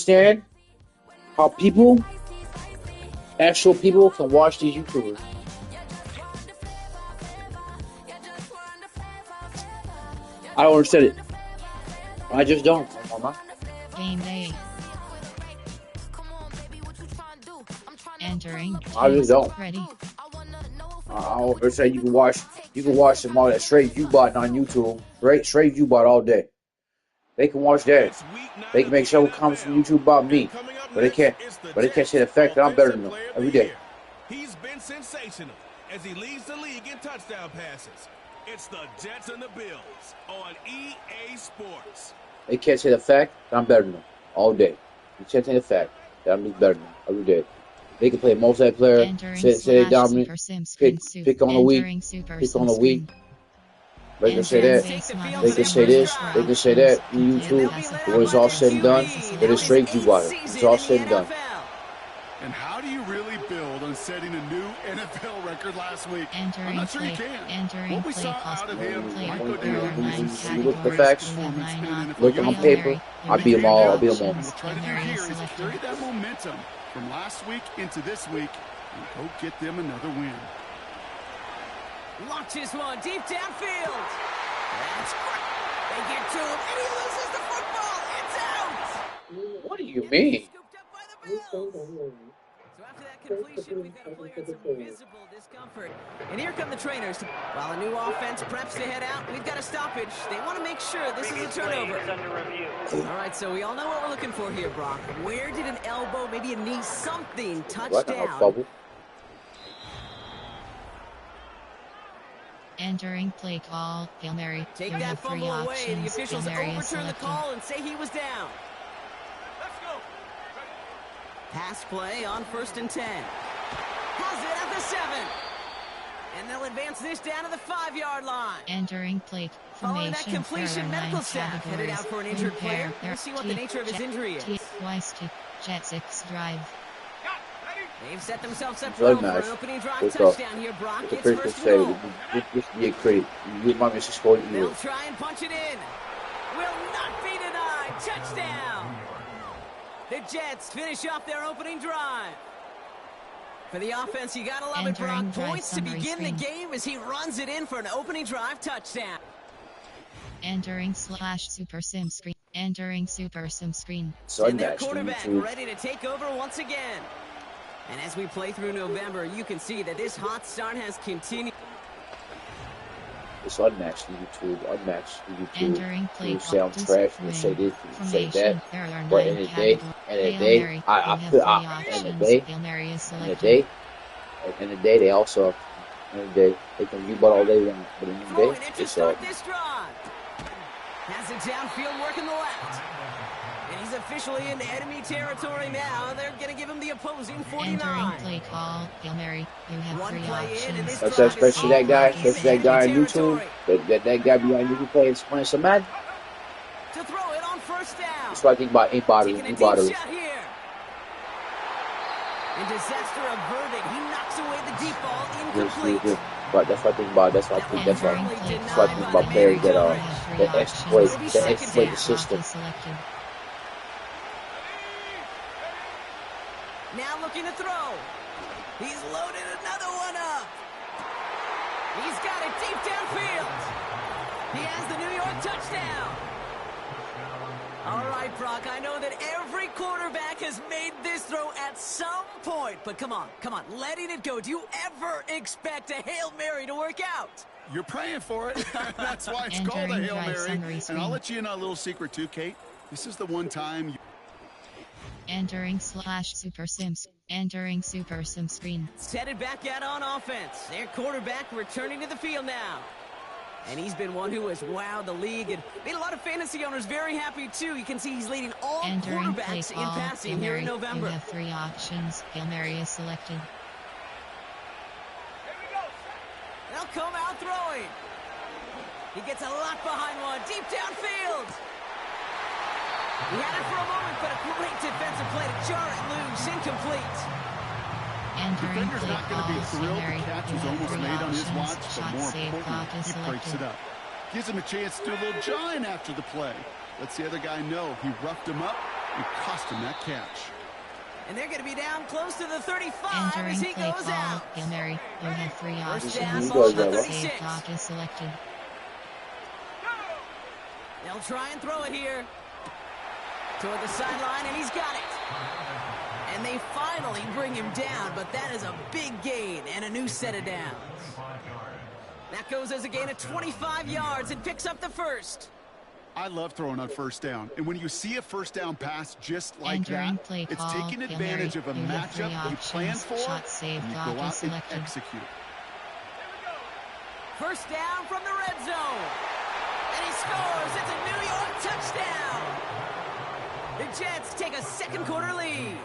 understand how people, actual people, can watch these YouTubers. I don't understand it. I just don't, mama. Game day. Entering. I just don't. Ready. I don't understand. You can watch them all that straight U-Bot on YouTube. Straight U-Bot all day. They can watch that. They can make several comments from YouTube about me, but they can't say the fact that I'm better than them every day. He's been sensational as he leads the league in touchdown passes. It's the Jets and the Bills on EA Sports. They can't say the fact that I'm better than them all day. You can't say the fact that I'm better than them every day. They can play multiplayer, say they dominant, pick on the weak. They can say that. They can say this. They can say that in YouTube. But when it's all said and done, it is straight U-Bot. It's all said and done. And how do you really build on setting a new NFL record last week? I'm not sure you can. What we saw out of him, you look at the facts, look on paper, I beat them all. What we'll try to do here is carry that momentum from last week into this week and go get them another win. Launches one deep downfield. That's great. They get to him, and he loses the football. It's out. What do you mean? So after that completion, we've got a player in some visible discomfort. And here come the trainers. While a new offense preps to head out, we've got a stoppage. They want to make sure this is a turnover. All right, so we all know what we're looking for here, Brock. Where did an elbow, maybe a knee, something touchdown? Entering play call, Hail Mary. Take that fumble away. The officials overturn the call and say he was down. Let's go. Pass play on 1st and 10. Has it at the 7. And they'll advance this down to the 5-yard line. Entering play following that completion, medical staff headed out for an injured player. Let's see what the nature of his injury is. Jet 6 drive. They've set themselves up for an opening drive touchdown here, Brock. It's first and goal. Just be a critic. You remind me of scoring. They'll try and punch it in. Will not be denied. Touchdown. The Jets finish off their opening drive. For the offense, you gotta love it, Brock. Points to begin the game as he runs it in for an opening drive touchdown. Entering /Super Sim screen. Entering Super Sim screen. And their quarterback ready to take over once again. And as we play through November, you can see that this hot start has continued. It's unmatched YouTube. Entering play you say I'm trash, you say this, you say that. But in the day, they also, they can U-Bot all day long. But in the day, it's Has it downfield, working the left. And he's officially in enemy territory now. They're going to give him the opposing 49. Entering play call, Hail Mary. You have One 3 play options. Especially that guy on YouTube. That guy behind YouTube playing some Madden. To throw it on 1st down. That's what I think about E-Bottle. And disaster averted. He knocks away the deep ball, incomplete. But that's what I think about. That's what I think about players that exploit the system. Now looking to throw. He's loaded another one up. He's got it deep downfield. He has the New York touchdown. All right, Brock, I know that every quarterback has made this throw at some point, but come on, letting it go. Do you ever expect a Hail Mary to work out? You're praying for it. That's why it's called a Hail Mary. And I'll let you in on a little secret too, Kate. This is the one time you... Entering /Super Sims. Entering Super Sim screen. Set it back out on offense. Their quarterback returning to the field now. And he's been one who has wowed the league and made a lot of fantasy owners very happy, too. You can see he's leading all quarterbacks in passing here in November. You have 3 options. Hail Mary is selected. They'll come out throwing. He gets a lot behind one. Deep downfield. He had it for a moment, but a great defensive play to jar it loose. Incomplete. Defender's not going to be thrilled the catch was almost made on his watch, but more importantly, he breaks it up. Gives him a chance to do a little jawing after the play. Lets the other guy know he roughed him up It cost him that catch. And they're going to be down close to the 35 as he goes out. Hail Mary, you have 3 options. First down, ball at the 36. Save block is selected. They'll try and throw it here. Toward the sideline, and he's got it. And they finally bring him down, but that is a big gain and a new set of downs. That goes as a gain of 25 yards and picks up the first. I love throwing on first down. And when you see a first down pass just like that, it's taking advantage of a matchup you plan for, and you go out and execute. First down from the red zone. And he scores. It's a New York touchdown. The Jets take a second quarter lead.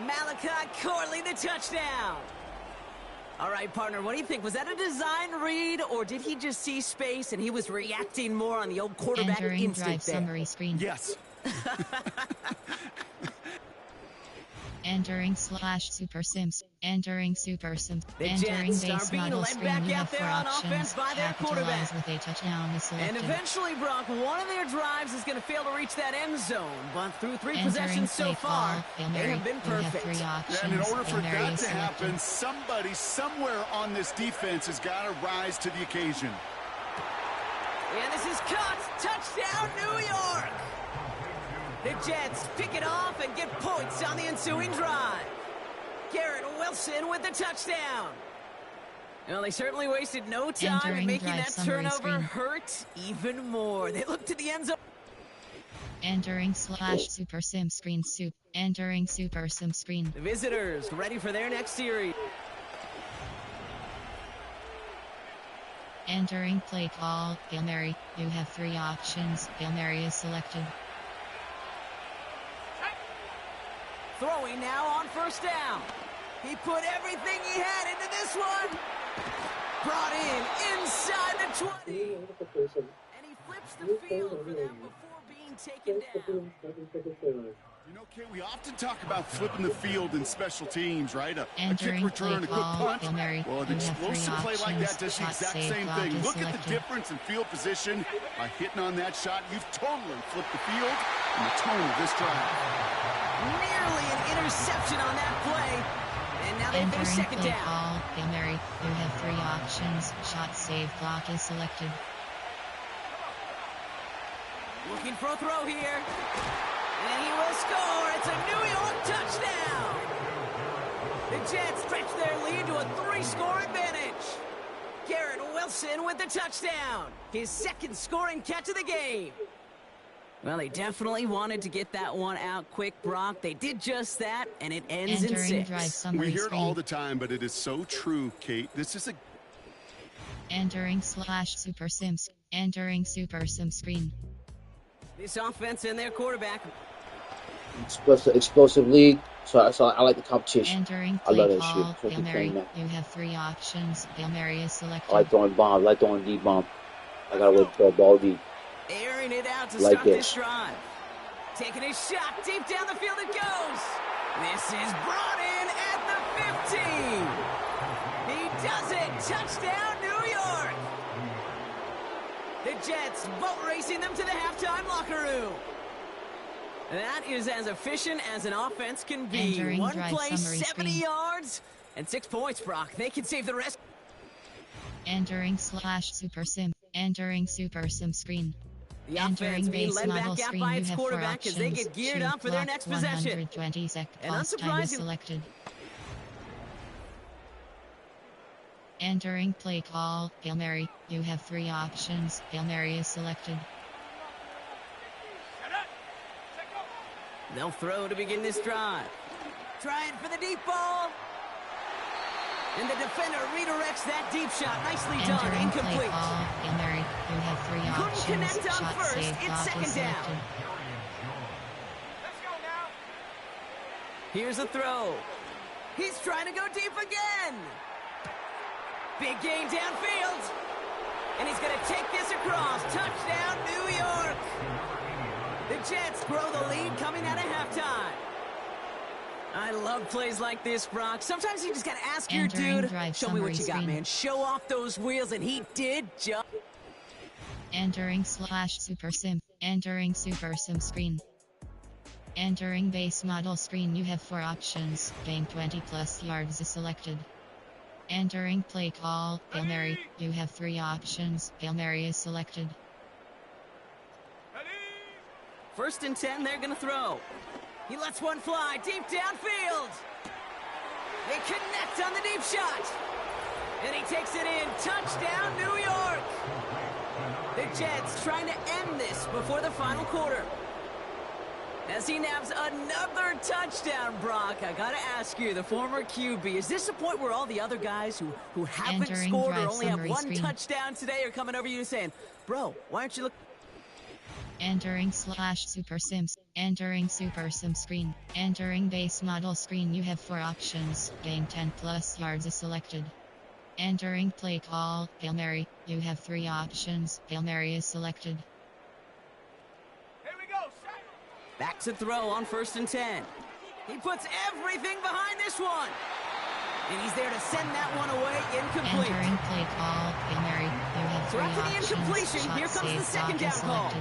Malachi Corley, the touchdown. All right, partner, what do you think? Was that a design read, or did he just see space and he was reacting more on the old quarterback instinct drive there? Summary screen. Yes. Entering /Super Sims. Entering Super Sims. The Entering Jets base are being model led screen. back You out have there 4 on options. offense by their quarterback. With a touchdown is selected. And eventually, Brock, one of their drives is going to fail to reach that end zone. But through 3 Entering possessions so far, Hail they Mary, have been you have perfect. 3 options. And in order for Hail Mary that is to selected. happen, somebody somewhere on this defense has got to rise to the occasion. And this is caught. Touchdown, New York. The Jets pick it off and get points on the ensuing drive. Garrett Wilson with the touchdown. Well, they certainly wasted no time Entering in making drive that summary turnover screen. hurt even more. They look to the end zone. Entering /Super Sim screen soup. Entering Super Sim screen. The visitors ready for their next series. Entering play call. Hail Mary, you have 3 options. Hail Mary is selected. Throwing now on first down. He put everything he had into this one. Brought in inside the 20. And he flips the field for them before being taken down. You know, Kate, we often talk about flipping the field in special teams, right? A kick Entering return, a play quick call. punch. Hail Mary, Well, an you have 3 explosive play like that options. does the Shot exact save same block thing. is Look at the selected. difference in field position. By hitting on that shot, you've totally flipped the field and the tone of this drive. Nearly an interception on that play. And now they Entering face second play down. call. Hail Mary, you have 3 options. Shot save block is selected. Looking for a throw here. And he will score. It's a New York touchdown. The Jets stretch their lead to a 3-score advantage. Garrett Wilson with the touchdown. His second scoring catch of the game. Well, they definitely wanted to get that one out quick, Brock. They did just that, and it ends in Entering 6. drive summary We hear it screen. all the time, but it is so true, Kate. This is a Entering /Super Sims. Entering Super Sim screen. This offense and their quarterback. Explosive league. So I like the competition. Entering I love play that call. shit. So Hail keep Mary, playing that. you have 3 options. Hail Mary is selected. I like throwing bombs. I like throwing deep bomb. I gotta wait for a ball deep. Airing it out to Like start this this. drive. Taking his shot. Deep down the field it goes. This is brought in at the 15. He does it. Touchdown, New York. The Jets boat racing them to the halftime locker room. That is as efficient as an offense can be. Entering One drive play, summary 70 screen. yards, and 6 points, Brock. They can save the rest. Entering /Super Sim. Entering Super Sim screen. The Entering offense being base led model back out screen. by You its have 4 quarterback as they options. get geared Shoot up for their clock, next possession. 120 sec. And Pause time is unsurprising- selected. Entering play call. Hail Mary, you have 3 options. Hail Mary is selected. They'll throw to begin this drive. Trying for the deep ball. And the defender redirects that deep shot. Nicely done. Entering play Incomplete. call. Hail Mary, you have 3 Couldn't options. connect on Shot first. save It's block second is down. selected. Here's a throw. He's trying to go deep again. Big gain downfield. And he's going to take this across. Touchdown, New York. The Jets grow the lead coming out of halftime. I love plays like this, Brock. Sometimes you just got to ask your Entering dude, drive show me what summary you got, screen. man. Show off those wheels, and he did just. Entering /Super Sim. Entering Super Sim screen. Entering base model screen, you have 4 options. Gain 20 plus yards is selected. Entering play call, Hail Mary, you have 3 options. Hail Mary is selected. 1st and 10, they're gonna throw. He lets one fly deep downfield. They connect on the deep shot. And he takes it in. Touchdown, New York. The Jets trying to end this before the final quarter. As he nabs another touchdown, Brock, I gotta ask you, the former QB, is this a point where all the other guys who haven't scored or only have one touchdown today are coming over you saying, bro, why aren't you looking? Entering /Super Sims. Entering Super Sim screen. Entering base model screen, you have 4 options. Gain 10 plus yards is selected. Entering play call, Hail Mary, you have 3 options. Hail Mary is selected. Back to throw on 1st and 10. He puts everything behind this one. And he's there to send that one away incomplete. Entering play call, Hail Mary, you have 3 options. The incompletion. Here comes the second down call.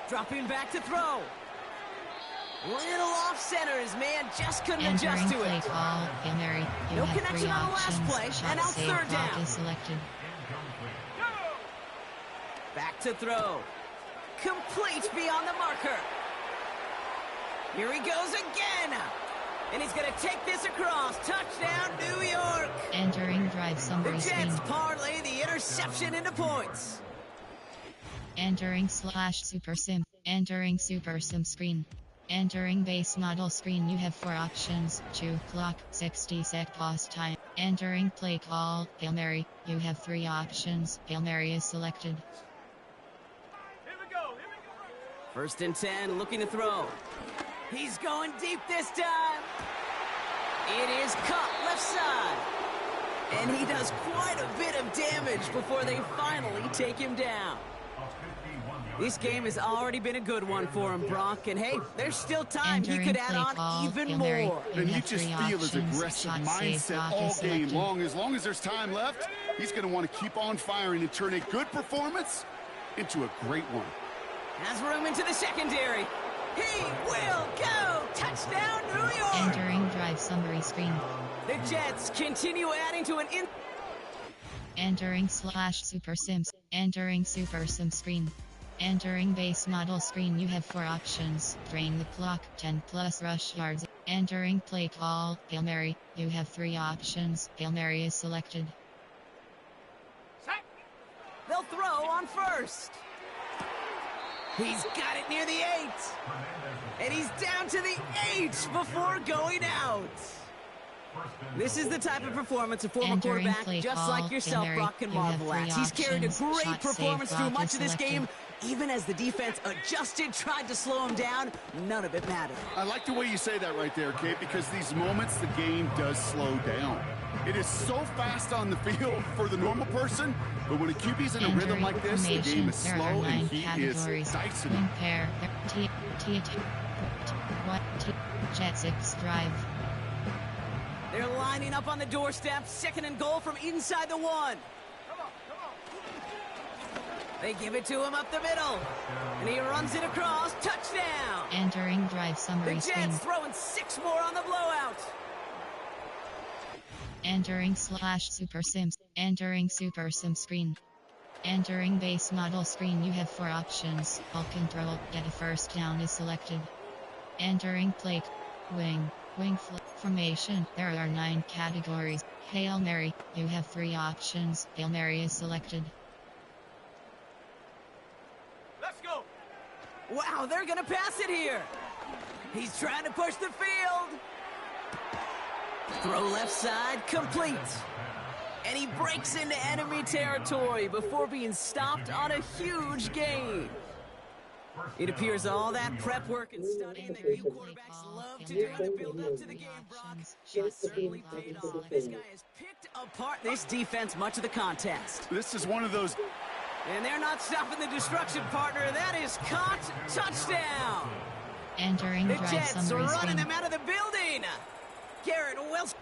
Dropping back to throw. Little off center. His man just couldn't adjust to it. Play call, Hail Mary, no connection on the last play. And now 3rd down. Is selected. Back to throw. Complete beyond the marker. Here he goes again. And he's going to take this across. Touchdown, New York. Entering drive summary screen. The Jets parlay the interception into points. Entering /Super Sim. Entering Super Sim screen. Entering base model screen, you have 4 options. Chew clock, 60-sec pause time. Entering play call, Hail Mary, you have 3 options. Hail Mary is selected. 1st and 10, looking to throw. He's going deep this time. It is caught left side. And he does quite a bit of damage before they finally take him down. This game has already been a good one for him, Brock. And hey, there's still time. He could add on even more. And you just feel his aggressive mindset all game long. As long as there's time left, he's going to want to keep on firing and turn a good performance into a great one. Has room into the secondary. He will go. Touchdown, New York. Entering drive summary screen. The Jets continue adding to an Entering /Super Sims. Entering Super Sim screen. Entering base model screen, you have 4 options. Drain the clock, 10 plus rush yards. Entering play call, Hail Mary, you have 3 options. Hail Mary is selected. They'll throw on 1st. He's got it near the 8. And he's down to the 8 before going out. This is the type of performance a former quarterback, just like yourself, Brock, can marvel at. He's carried a great performance through much of this game. Even as the defense adjusted, tried to slow him down, none of it mattered. I like the way you say that right there, Kate, because these moments the game does slow down. It is so fast on the field for the normal person, but when a QB's in a rhythm like this, the game is slow and he is dicing it. Jet 6 drive. They're lining up on the doorstep, 2nd and goal from inside the 1. They give it to him up the middle, and he runs it across. Touchdown! Entering drive summary screen. The Jets throwing 6 more on the blowout. Entering /Super Sims. Entering Super Sim screen. Entering base model screen, you have 4 options. Ball control, get a 1st down is selected. Entering play, wing formation. There are 9 categories. Hail Mary, you have 3 options. Hail Mary is selected. Let's go. Wow, they're gonna pass it here. He's trying to push the field. Throw left side, complete. And he breaks into enemy territory before being stopped on a huge gain. It appears all that prep work and studying that you quarterbacks love to do in the build-up to the game, Brock, has certainly paid off. This guy has picked apart this defense much of the contest. This is one of those... And they're not stopping the destruction, partner. That is caught. Touchdown. Entering the drive Jets are summary running screen. them out of the building. Garrett Wilson.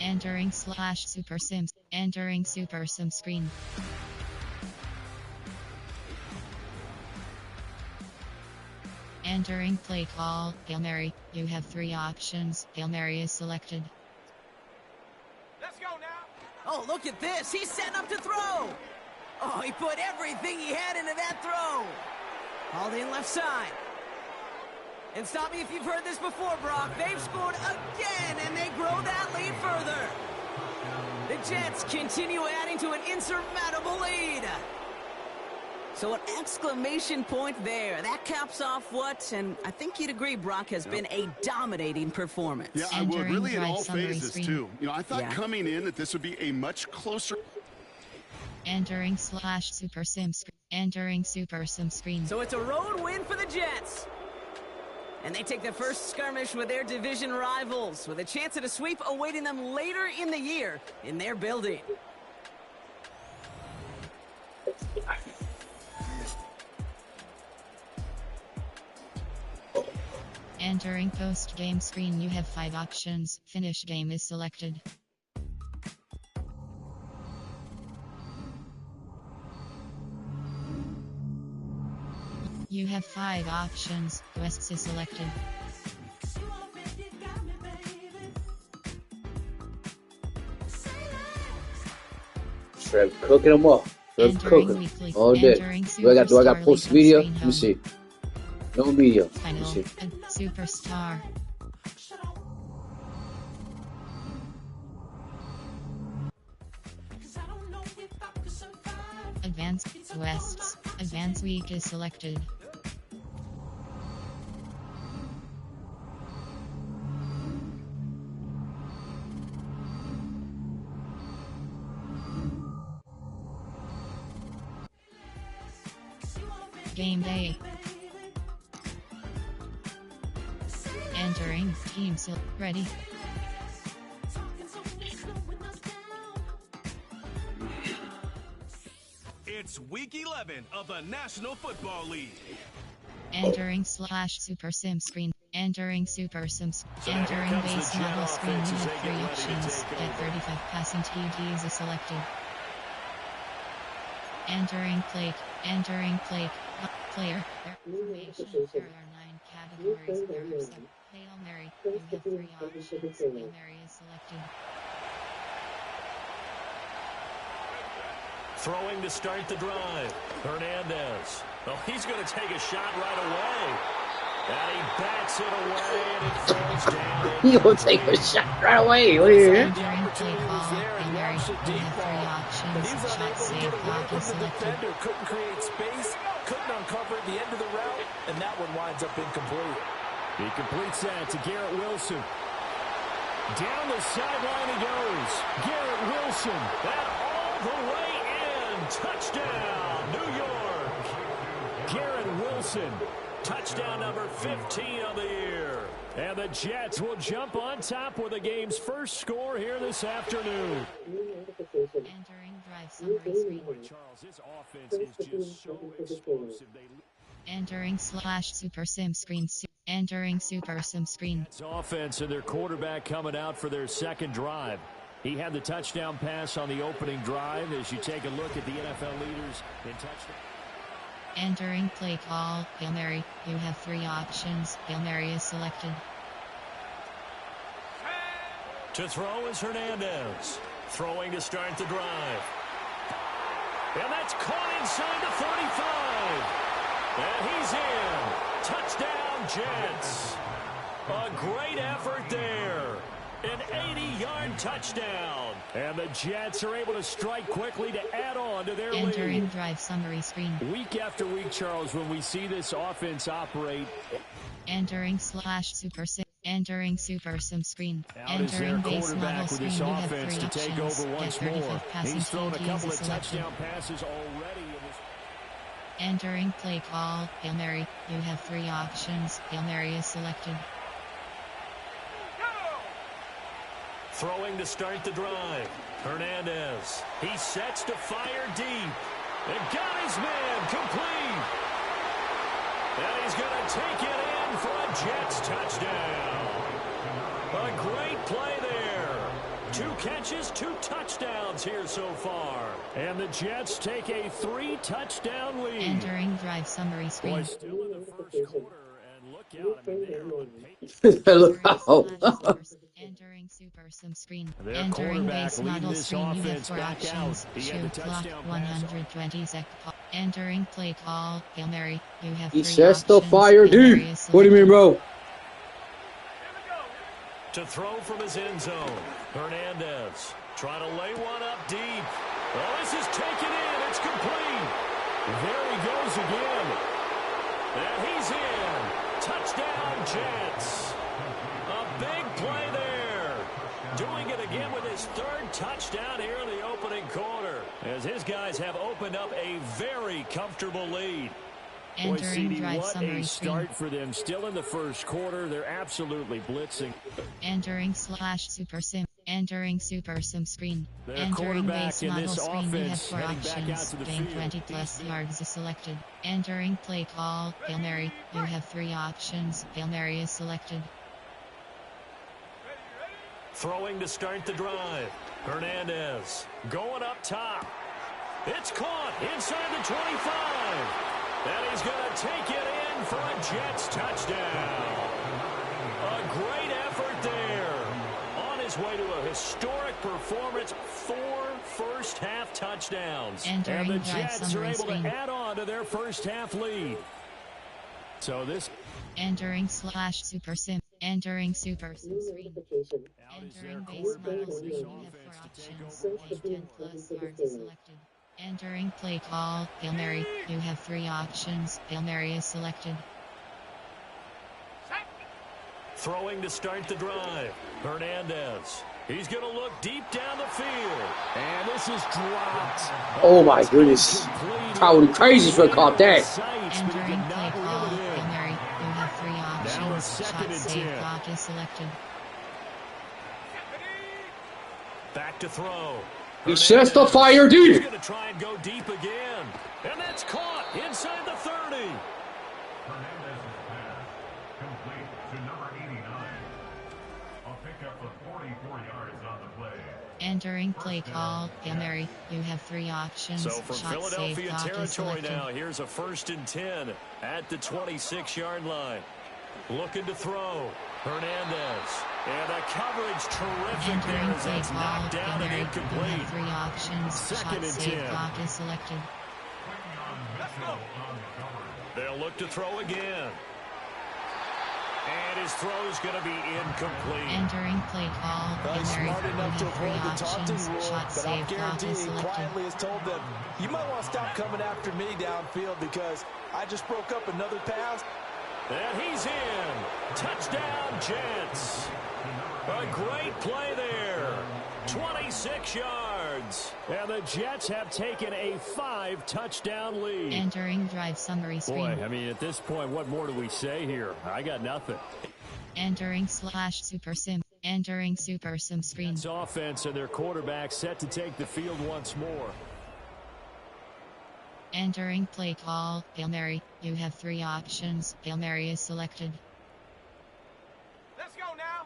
Entering /Super Sims. Entering Super Sim screen. Entering play call, Hail Mary. You have 3 options. Hail Mary is selected. Let's go now. Oh, look at this. He's setting up to throw. Oh, he put everything he had into that throw. Hauled in left side. And stop me if you've heard this before, Brock. They've scored again, and they grow that lead further. The Jets continue adding to an insurmountable lead. So an exclamation point there. That caps off what, and I think you'd agree, Brock, has been a dominating performance. Yeah, I would. Really in all phases, too. You know, I thought coming in that this would be a much closer... Entering /Super Sim screen. Entering Super Sim screen. So it's a road win for the Jets. And they take their first skirmish with their division rivals, with a chance at a sweep awaiting them later in the year in their building. Entering post-game screen, you have 5 options. Finish game is selected. You have 5 options. Quests is selected. Straight cooking them up. Straight cooking all day. Do I got post video? Let me see. No media. Final superstar. Advanced quests. Advanced week is selected. Game day. Entering team ready. It's week 11 of the National Football League. Entering /Super Sim screen. Entering Super Sims. Entering base model screen. You have 3 options. Get 35 passing TDs is selected. Entering plate. Entering plate. Player. Information. There are 9 categories. There are 7. Hail Mary. You have 3 options. Hail Mary is selected. Throwing to start the drive. Hernandez. Well, he's going to take a shot right away. And he backs it away, and it falls down. He will take a shot right away. What are you hearing? Entering play ball. Hail Mary. You have 3 options. Shot save clock is selected. Couldn't create space. Couldn't uncover at the end of the route, and that one winds up incomplete. He completes that to Garrett Wilson. Down the sideline he goes. Garrett Wilson. That all the way in. Touchdown, New York. Garrett Wilson. Touchdown number 15 of the year. And the Jets will jump on top with the game's first score here this afternoon. Entering drive summary screen. Charles, his offense is just so explosive. Entering /Super Sim screen. Entering Super Sim screen. It's offense and their quarterback coming out for their second drive. He had the touchdown pass on the opening drive as you take a look at the NFL leaders in touchdown. Entering play call. Hail Mary. You have 3 options. Hail Mary is selected. To throw is Hernandez. Throwing to start the drive. And that's caught inside the 35. And he's in. Touchdown, Jets. A great effort there. An 80-yard touchdown. And the Jets are able to strike quickly to add on to their lead. Entering drive summary screen. Week after week, Charles, when we see this offense operate. Entering /Super Sim. Entering Super Sim screen. Out Entering is base their model quarterback with screen. this You have 3 offense to options. take over once Get 35 more. passing He's thrown a couple of TDs selected. touchdown passes already in this. Entering play call. Hail Mary. You have 3 options. Hail Mary is selected. Throwing to start the drive. Hernandez. He sets to fire deep. And got his man complete. And he's going to take it in for a Jets touchdown. A great play there. 2 catches, 2 touchdowns here so far. And the Jets take a 3-touchdown lead. Entering drive summary screen. Boy, still in the first quarter. And look out. I mean, they are on pace. Look out. Entering super sim screen. Their Entering quarterback base leading model this screen. You have offense 4 back options. out. He had the Shoot clock touchdown 120 sec. Entering play call. Hail Mary. You have 3 He sets options. the fire Hail deep. Mary is What do you mean, selected. bro? To throw from his end zone. Hernandez trying to lay one up deep. Oh, this is taken in. It's complete. There he goes again. And he's in. Touchdown, Jets. A big play there. Doing it again with his 3rd touchdown here in the opening quarter, as his guys have opened up a very comfortable lead. Boy, Entering CD, drive what summary a start screen. for them. Still in the first quarter. They're absolutely blitzing. Entering slash super sim. Entering super sim screen. Their Entering quarterback base in model this screen. You have offense 4 heading back out options. to the Gain field. 20 plus yards is selected. Entering play call. Hail Mary. You have 3 options. Hail Mary is selected. Throwing to start the drive. Hernandez going up top. It's caught inside the 25. And he's going to take it in for a Jets touchdown. A great effort there. On his way to a historic performance, 4 first-half touchdowns. Entering And the drive Jets are summary able screen. to add on to their first-half lead. So this... Entering slash super sim. Entering super sim screen. Entering base model screen. You have 4 options. Gain 10 plus yards is selected. Entering play call. Hail Mary. You have 3 options. Hail Mary is selected. Throwing to start the drive. Hernandez. He's going to look deep down the field. And this is dropped. Oh my goodness. I would be crazy if I caught that. Entering play call. Hail Mary. You have 3 options. Now it's 2nd Shot and save 10. clock is selected. Back to throw. He sets the fire deep. He's going to try and go deep again. And that's caught inside the 30. Entering play call. Hail Mary. You have 3 options. So from Shot Philadelphia save clock is territory selected. now, here's a 1st and 10 at the 26-yard line. Looking to throw. Hernandez. And the coverage terrific there Entering as play that's call. knocked Hail down and Mary. You incomplete. have 3 options. 2nd Shot and save 10. clock is selected. They'll look to throw again. And his throw's going to be incomplete. Entering play call. Hail He's Mary. smart You enough to have 3 avoid the taunting options. rule, Shot but I'll save clock guarantee is he selected. quietly has told them, you might want to stop coming after me downfield because I just broke up another pass. And he's in. Touchdown, Jets. A great play there. 26 yards. And the Jets have taken a 5-touchdown lead. Entering drive summary screen. Boy, I mean, at this point, what more do we say here? I got nothing. Entering slash super sim. Entering super sim screen. It's offense and their quarterback set to take the field once more. Entering play call. Hail Mary. You have 3 options. Hail Mary is selected. Let's go now.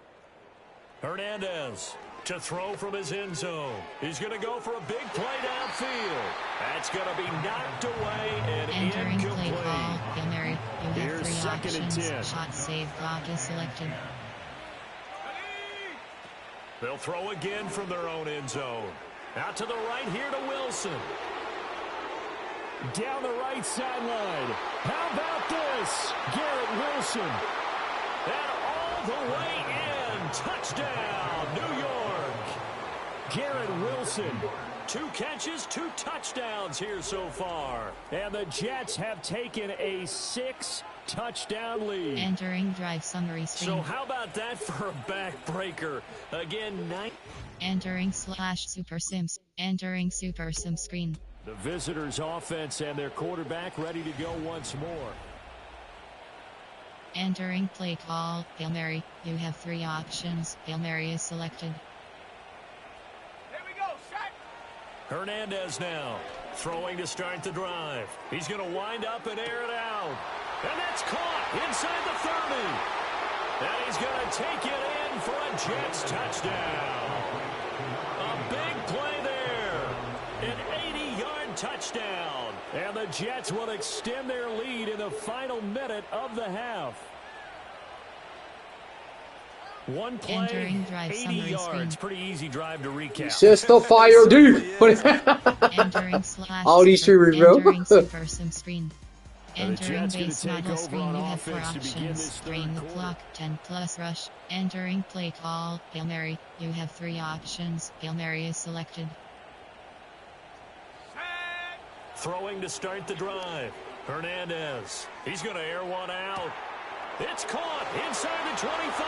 Hernandez to throw from his end zone. He's going to go for a big play downfield. That's going to be knocked away and Entering play incomplete. call. Hail Mary. You have Here's 3 2nd and options. 10. Shot save clock is selected. They'll throw again from their own end zone. Out to the right here to Wilson. Down the right sideline. How about this? Garrett Wilson. And all the way in. Touchdown, New York. Garrett Wilson. 2 catches, 2 touchdowns here so far. And the Jets have taken a 6-touchdown lead. Entering drive summary screen. So how about that for a backbreaker? Again, 9. Entering slash super sims. Entering super sim screen. The visitors' offense and their quarterback ready to go once more. Entering play call. Hail Mary. You have 3 options. Hail Mary is selected. Here we go, Shaq. Hernandez now throwing to start the drive. He's going to wind up and air it out. And that's caught inside the 30. And he's going to take it in for a Jets touchdown. A big play there. An 80-yard touchdown. And the Jets will extend their lead in the final minute of the half. One play, 80 yards. Pretty easy drive to recap. Sister fire, dude. All these streamers, bro. Entering super sim screen. Entering base model screen, you have 4 options. Drain the clock, 10 plus rush. Entering play call, Hail Mary, you have 3 options. Hail Mary is selected. Throwing to start the drive. Hernandez. He's going to air one out. It's caught inside the 25.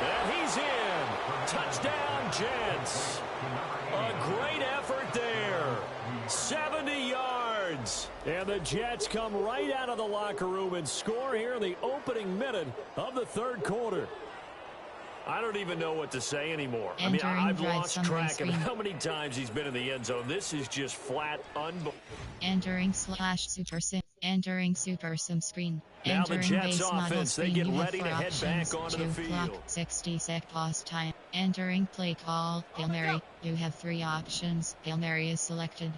And he's in. Touchdown, Jets. A great effort there. 70 yards. And the Jets come right out of the locker room and score here in the opening minute of the third quarter. I don't even know what to say anymore. I've lost track of how many times he's been in the end zone. This is just flat unbelievable. Entering super sim. Entering super sim screen. Now the Jets base offense, they get ready to head back onto the field. Clock, 60-sec pause time. Entering play call, Hail Mary, you have 3 options. Hail Mary is selected.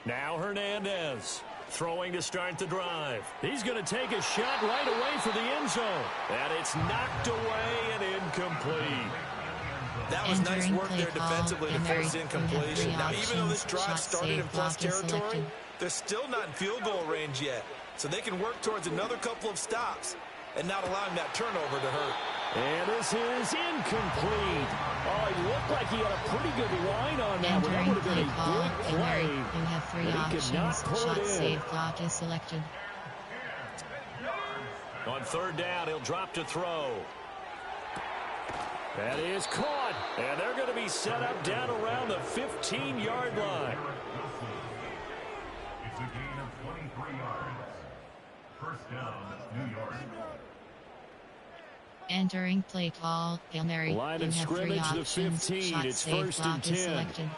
Now Hernandez. Throwing to start the drive. He's going to take a shot right away for the end zone. And it's knocked away and incomplete. That was nice work there defensively to force incompletion. Now, even though this drive started in plus territory, they're still not in field goal range yet. So they can work towards another couple of stops and not allowing that turnover to hurt. And this is incomplete. Oh, he looked like he had a pretty good line on that. That would have been a good play. You have 3 options. Shot save clock is selected. On third down, he'll drop to throw. That is caught. And they're going to be set up down around the 15-yard line. It's a gain of 23 yards. First down, New York. Entering play call, Hail Mary, line you of have 3 scrimmage, options. the 15. Shot It's save first clock and is 10. selected.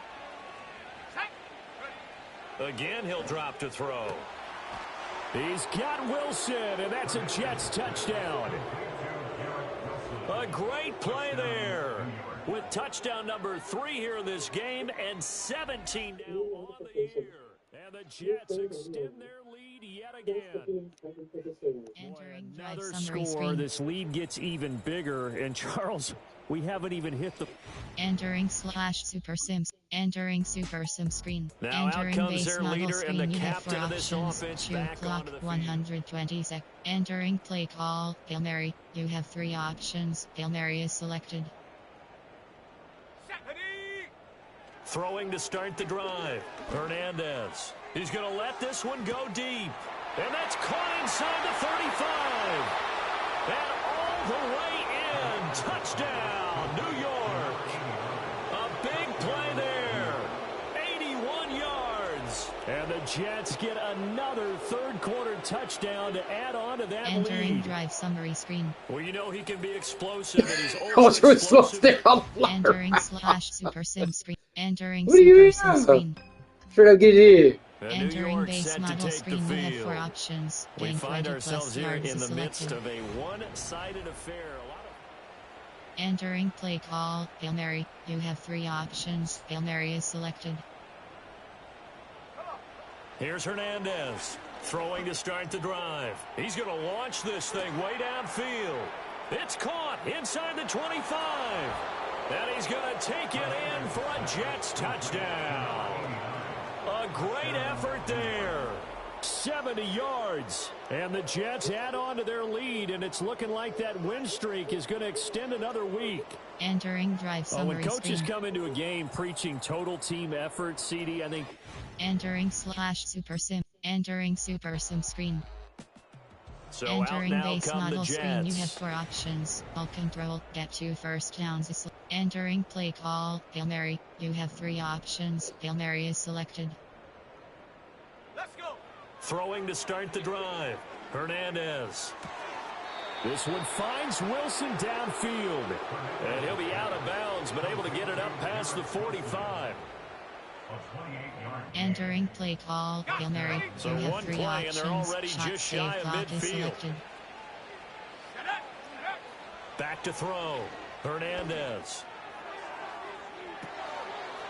Again, he'll drop to throw. He's got Wilson, and that's a Jets touchdown. A great play there with touchdown number 3 here in this game and 17 now on the year. And the Jets extend their lead yet again. Entering Boy, another score. Screen. This lead gets even bigger. And Charles, we haven't even hit the... Entering super sims. Entering super sim screen. Now entering out comes base their model leader screen. and the You captain have 4 of this options. offense Shoot back clock, onto the field. 120 sec. Entering play call, Hail Mary, you have 3 options. Hail Mary is selected. Throwing to start the drive. Hernandez. He's going to let this one go deep. And that's caught inside the 35. And all the way in. Touchdown, New York. A big play there. 81 yards. And the Jets get another third-quarter touchdown to add on to that Entering lead. drive summary screen. Well, you know he can be explosive, and he's also explosive. Entering super sim screen. Entering super sim screen. Straight up get it. Entering base model screen, you have 4 options. We find ourselves here in the midst selected. of a one-sided affair. Entering play call, Hail Mary, you have 3 options. Hail Mary is selected. Here's Hernandez, throwing to start the drive. He's going to launch this thing way downfield. It's caught inside the 25. And he's going to take it in for a Jets touchdown. A great effort there. 70 yards. And the Jets add on to their lead, and it's looking like that win streak is going to extend another week. Entering drive summary When coaches screen. come into a game preaching total team effort, CD, I think. Entering super sim. Entering super sim screen. So Entering out now base come model the screen, you have Jets. 4 options. Ball control, get 2 first downs. Entering play call, Hail Mary, you have 3 options. Hail Mary is selected. Let's go. Throwing to start the drive. Hernandez. This one finds Wilson downfield. And he'll be out of bounds, but able to get it up past the 45. Entering play call, Hail Mary, So you have one 3 play, options. and they're already Shot just save shy of clock is midfield. selected. Back to throw. Hernandez.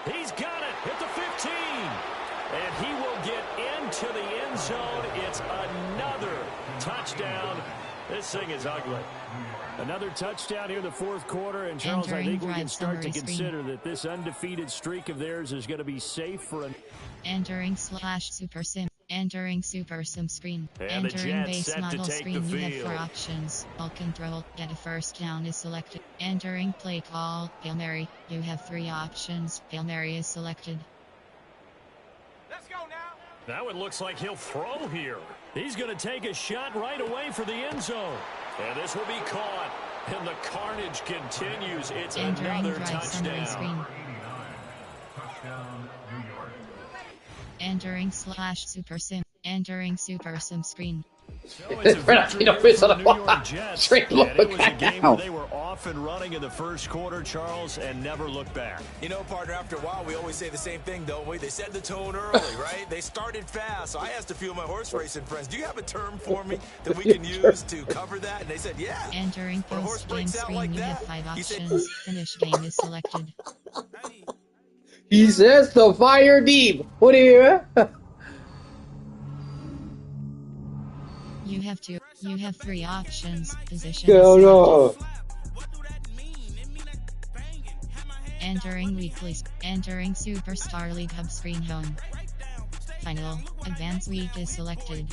He's got it at the 15. And he will get into the end zone. It's another touchdown This thing is ugly. Another touchdown here in the fourth quarter. And, Charles, I think we can start to consider that this undefeated streak of theirs is going to be safe for an... Entering /super sim. Entering super sim screen. And entering base model screen. You have 4 options. Ball control. Get a first down is selected. Entering play call. Hail Mary. You have 3 options. Hail Mary is selected. Let's go now. Now it looks like he'll throw here. He's going to take a shot right away for the end zone. And this will be caught. And the carnage continues. It's another touchdown. Screen. Entering /super sim. Entering super sim screen. So it's a victory for the New York Jets. And it was a game where they were off and running in the first quarter, Charles, and never looked back. You know, partner, after a while, we always say the same thing, don't we? They set the tone early, right? They started fast. So I asked a few of my horse racing friends, do you have a term for me that we can use to cover that? And they said, yeah. Entering post-game screen, like you have 5 options. Finish game is selected. He says the fire deep. What do you hear? You have 3 options. Position. No. Entering weekly. Entering Superstar League Hub screen home. Final. Advance week is selected.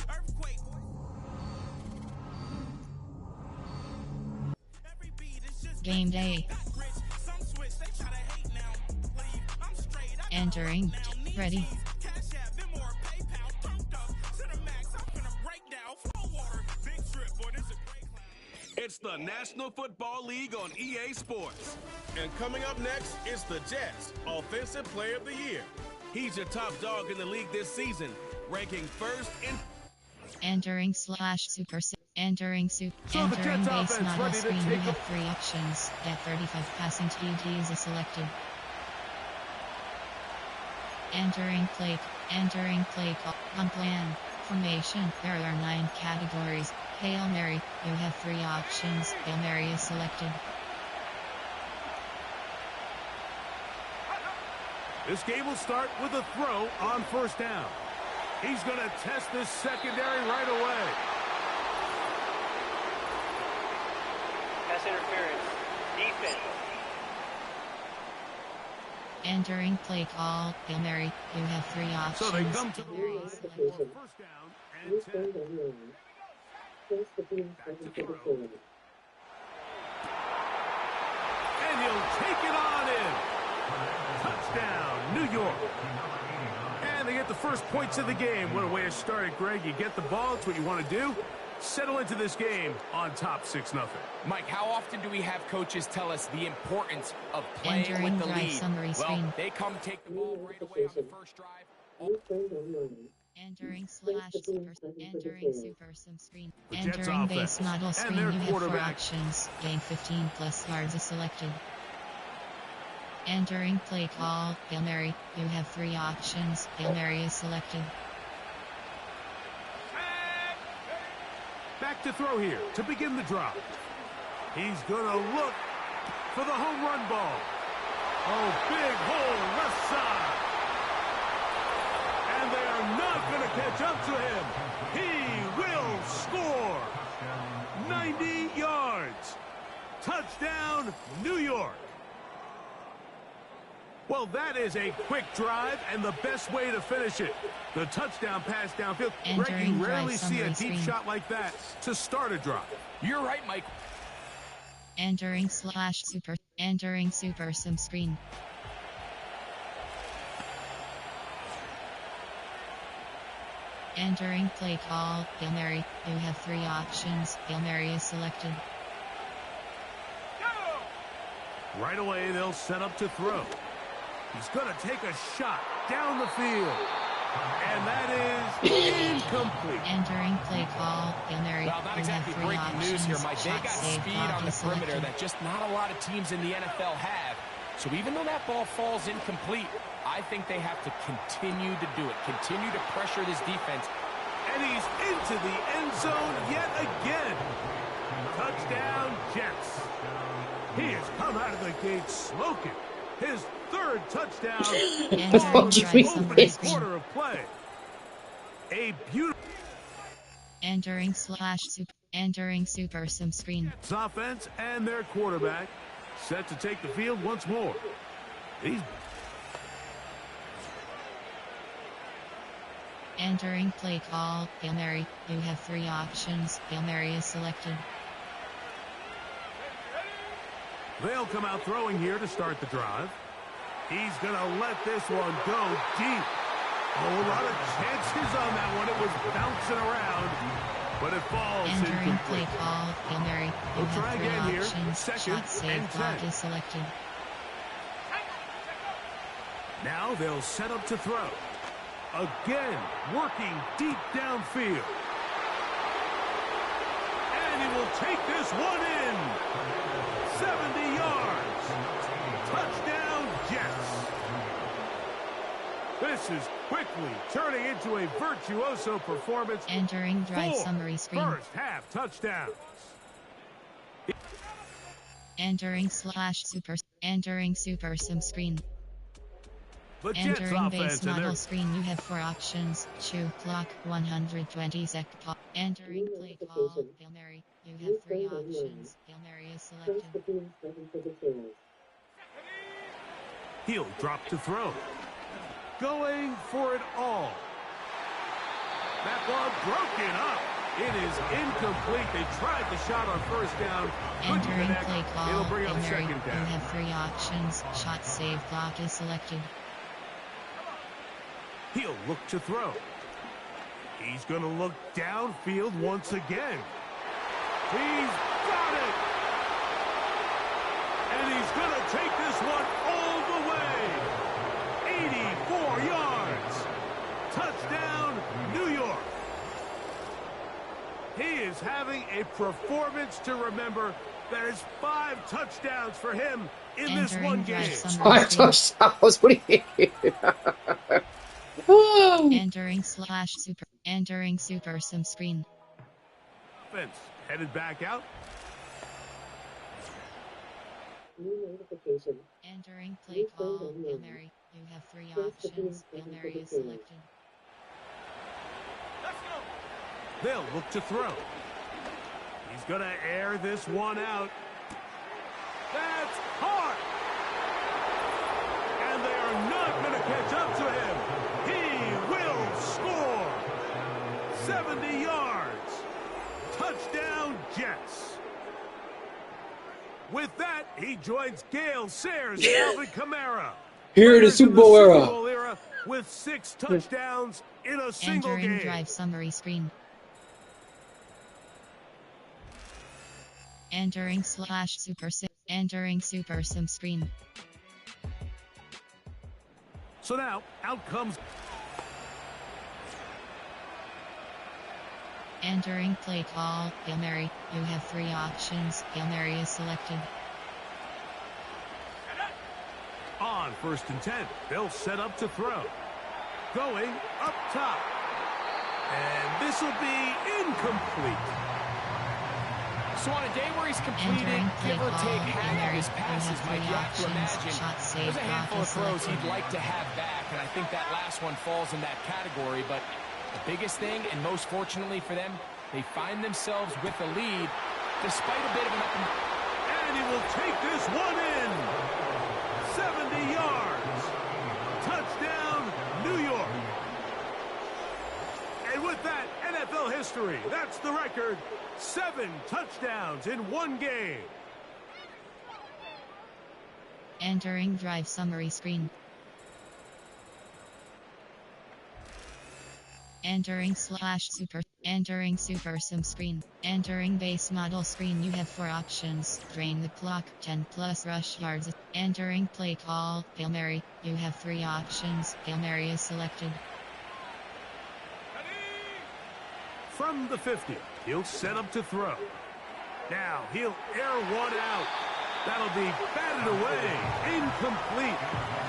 Game day. Entering. Ready. It's the National Football League on EA Sports. And coming up next is the Jets Offensive Player of the Year. He's your top dog in the league this season, ranking first in... Entering /super sim. Entering base model screen. You have 3 options. Get 35 passing TDs is selected. Entering play call. Plan. Formation. There are 9 categories. Hail Mary. You have 3 options. Hail Mary is selected. This game will start with a throw on first down. He's going to test this secondary right away. Pass interference. Defense. Entering play call. Hail Mary. You have 3 options. So they come to the line for first down and 10. And he'll take it on in. Touchdown, New York. And they get the first points of the game. What a way to start it, Greg. You get the ball. It's what you want to do. Settle into this game on top 6-0. Mike, how often do we have coaches tell us the importance of playing with the lead? Well, they come take the ball right away on the first drive. Entering super sim screen. Entering base model screen. You have 4 options. Gain 15 plus yards is selected. Entering play call. Hail Mary. You have 3 options. Hail Mary is selected. Back to throw here to begin the drop. He's going to look for the home run ball. Oh, big hole left side. And they are not going to catch up to him. He will score. 90 yards. Touchdown, New York. Well, that is a quick drive and the best way to finish it. The touchdown pass downfield. Greg, you rarely see a deep shot like that to start a drive. You're right, Mike. Entering super sim screen. Entering play call. Hail Mary. You have 3 options. Hail Mary is selected. Right away, they'll set up to throw. He's going to take a shot down the field. And that is incomplete. Entering play call. Hail Mary. Well, not exactly breaking news here, Mike. They got speed on the perimeter that just not a lot of teams in the NFL have. So even though that ball falls incomplete, I think they have to continue to do it. Continue to pressure this defense. And he's into the end zone yet again. Touchdown, Jets. He has come out of the gate smoking. His 3rd touchdown in the opening quarter of play. A beautiful. Entering Entering Super Sim screen. It's offense and their quarterback set to take the field once more. Entering play call, Hail Mary. You have 3 options. Hail Mary is selected. They'll come out throwing here to start the drive. He's going to let this one go deep. Oh, a lot of chances on that one. It was bouncing around, but it falls Entering incomplete. play call, Hail Mary. You We'll have try 3 again here. options. Second Shot save and block 10. is selected. Now they'll set up to throw. Again, working deep downfield. And he will take this one in. 70 yards. Touchdown, Jets. This is quickly turning into a virtuoso performance. Entering drive 4 summary screen. first half touchdowns. Entering Super Sim screen. The Jets Entering offense base and model their screen, you have 4 options. Chew clock 120 sec pop. Entering play call, Hail Mary. You have 3 options. Hail Mary is selected. He'll drop to throw. Going for it all. That ball broken up. It is incomplete. They tried the shot on first down. Couldn't Entering connect. play call, It'll bring Hail up Mary. second You down. have 3 options. Shot save block is selected. He'll look to throw. He's going to look downfield once again. He's got it. And he's going to take this one all the way. 84 yards. Touchdown, New York. He is having a performance to remember. There's 5 touchdowns for him in this one game. 5 touchdowns? What do you mean? Entering Super Sim screen. Offense headed back out. Entering play call, Hail Mary. You have 3 options. Hail Mary is selected. They'll look to throw. He's going to air this one out. That's hard. And they are not going to catch up to him. He will score. 70 yards. Touchdown, Jets. With that, he joins Gale Sayers and Alvin Kamara. Here in the Super Bowl era with 6 touchdowns in a single Entering game. drive summary screen. Entering Super Sim screen. So now, out comes. Entering play call, Hail Mary. You have 3 options. Hail Mary is selected. On 1st and 10, they'll set up to throw. Going up top. And this will be incomplete. So on a day where he's completed, give or take half of his passes, Mike, you have to imagine there's a handful of throws he'd like to have back, and I think that last one falls in that category. But the biggest thing, and most fortunately for them, they find themselves with a lead, despite a bit of an up and he will take this one in. 70 yards. Touchdown, New York. And with that, NFL history, that's the record. 7 touchdowns in one game. Entering drive summary screen. Entering Super Sim screen. Entering base model screen. You have 4 options. Drain the clock. 10+ rush yards. Entering play call. Hail Mary. You have 3 options. Hail Mary is selected. From the 50, he'll set up to throw. Now he'll air one out. That'll be batted away. Incomplete.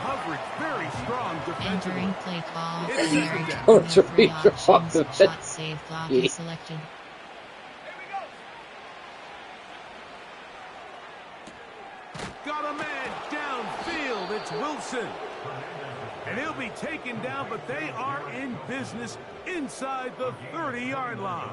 Coverage very strong defensively. Entering play call. It's Hail Mary. down. You have 3 options. Shot save block is selected. Got a man downfield. It's Wilson. And he'll be taken down, but they are in business inside the 30-yard line.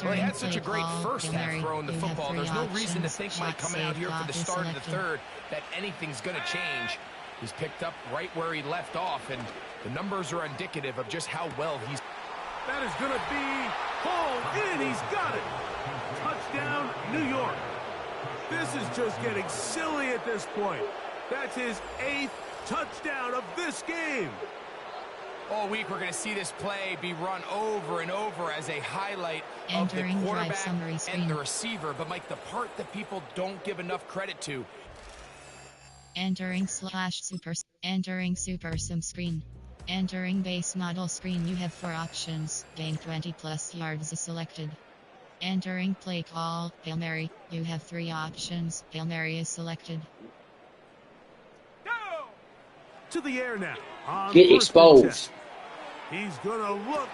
Well, he had such a great first half throwing the football. There's no reason to think, Mike, coming out here for the start of the third, that anything's going to change. He's picked up right where he left off, and the numbers are indicative of just how well he's... That is going to be hauled in. He's got it. Touchdown, New York. This is just getting silly at this point. That's his 8th touchdown of this game. All week, we're going to see this play be run over and over as a highlight of the quarterback and the receiver. But, Mike, the part that people don't give enough credit to. Entering super sim screen. Entering base model screen. You have 4 options. Gain 20+ yards is selected. Entering play call, Hail Mary. You have 3 options. Hail Mary is selected. Go! To the air now. Get exposed. He's going to look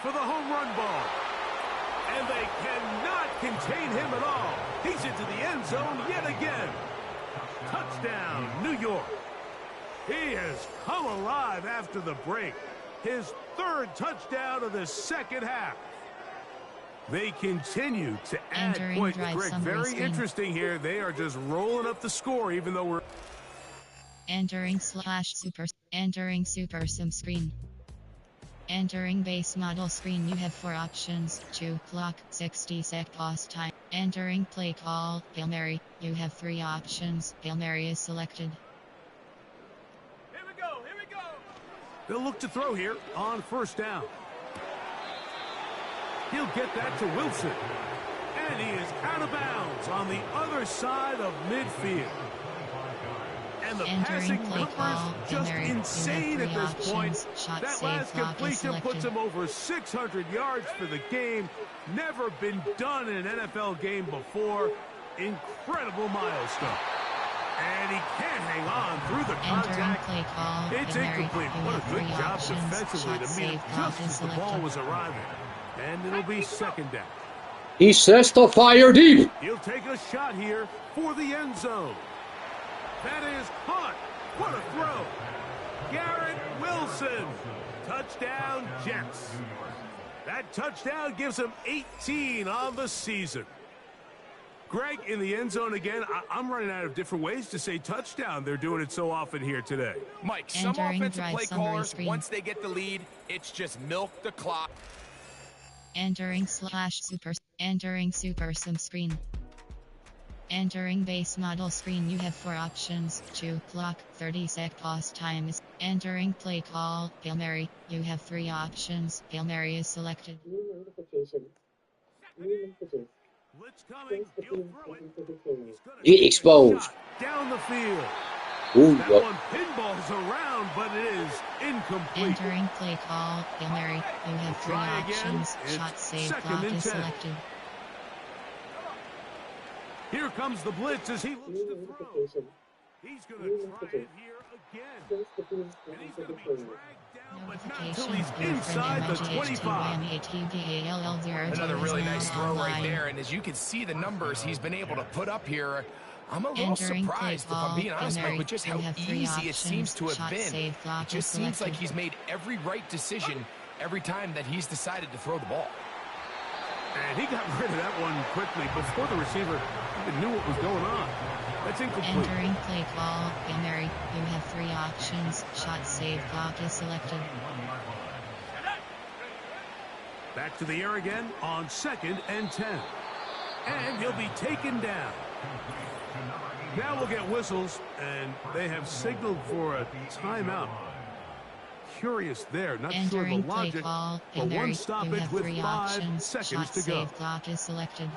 for the home run ball. And they cannot contain him at all. He's into the end zone yet again. Touchdown, New York. He has come alive after the break. His 3rd touchdown of the second half. They continue to add points. Greg, very interesting here. They are just rolling up the score, even though we're... Entering super sim screen. Entering base model screen. You have 4 options. Chew clock, 60-sec pause time. Entering play call, Hail Mary. You have 3 options. Hail Mary is selected. Here we go. They'll look to throw here on 1st down. He'll get that to Wilson. And he is out of bounds on the other side of midfield. And the passing numbers just insane at this point. That last completion puts him over 600 yards for the game. Never been done in an NFL game before. Incredible milestone. And he can't hang on through the contact. It's incomplete. What a good job defensively to meet him just as the ball was arriving. And it'll be 2nd down. He says to fire deep. He'll take a shot here for the end zone. That is caught. What a throw. Garrett Wilson. Touchdown, Jets. That touchdown gives him 18 on the season. Greg, in the end zone again, I'm running out of different ways to say touchdown. They're doing it so often here today. Mike, some offensive play callers, once they get the lead, it's just milk the clock. Entering super sim screen. Entering base model screen. You have 4 options. Chew clock, 30-sec pause time is. Entering play call, Hail Mary. You have 3 options. Hail Mary is selected. Blitz coming. He'll throw it. Get exposed. Down the field. Ooh, that one pinballs around, but it is incomplete. Entering play call, Hail Mary. You have 3 options. Shot save clock is selected. Here comes the blitz as he looks to throw. He's going to try it here again. And he's going to be dragged down, but not until he's inside the 25. Another really nice throw right there. And as you can see the numbers he's been able to put up here, I'm a little surprised, if I'm being honest, Mike, with just how easy it seems to have been. It just seems like he's made every right decision every time that he's decided to throw the ball. And he got rid of that one quickly before the receiver even knew what was going on. That's incomplete. Entering play call, Hail Mary. You have 3 options. Shot save clock is selected. Back to the air again on 2nd and 10. And he'll be taken down. Now we'll get whistles, and they have signaled for a timeout. Curious there, not sure of the logic, but one stoppage with 5 seconds to go. Clock is selected.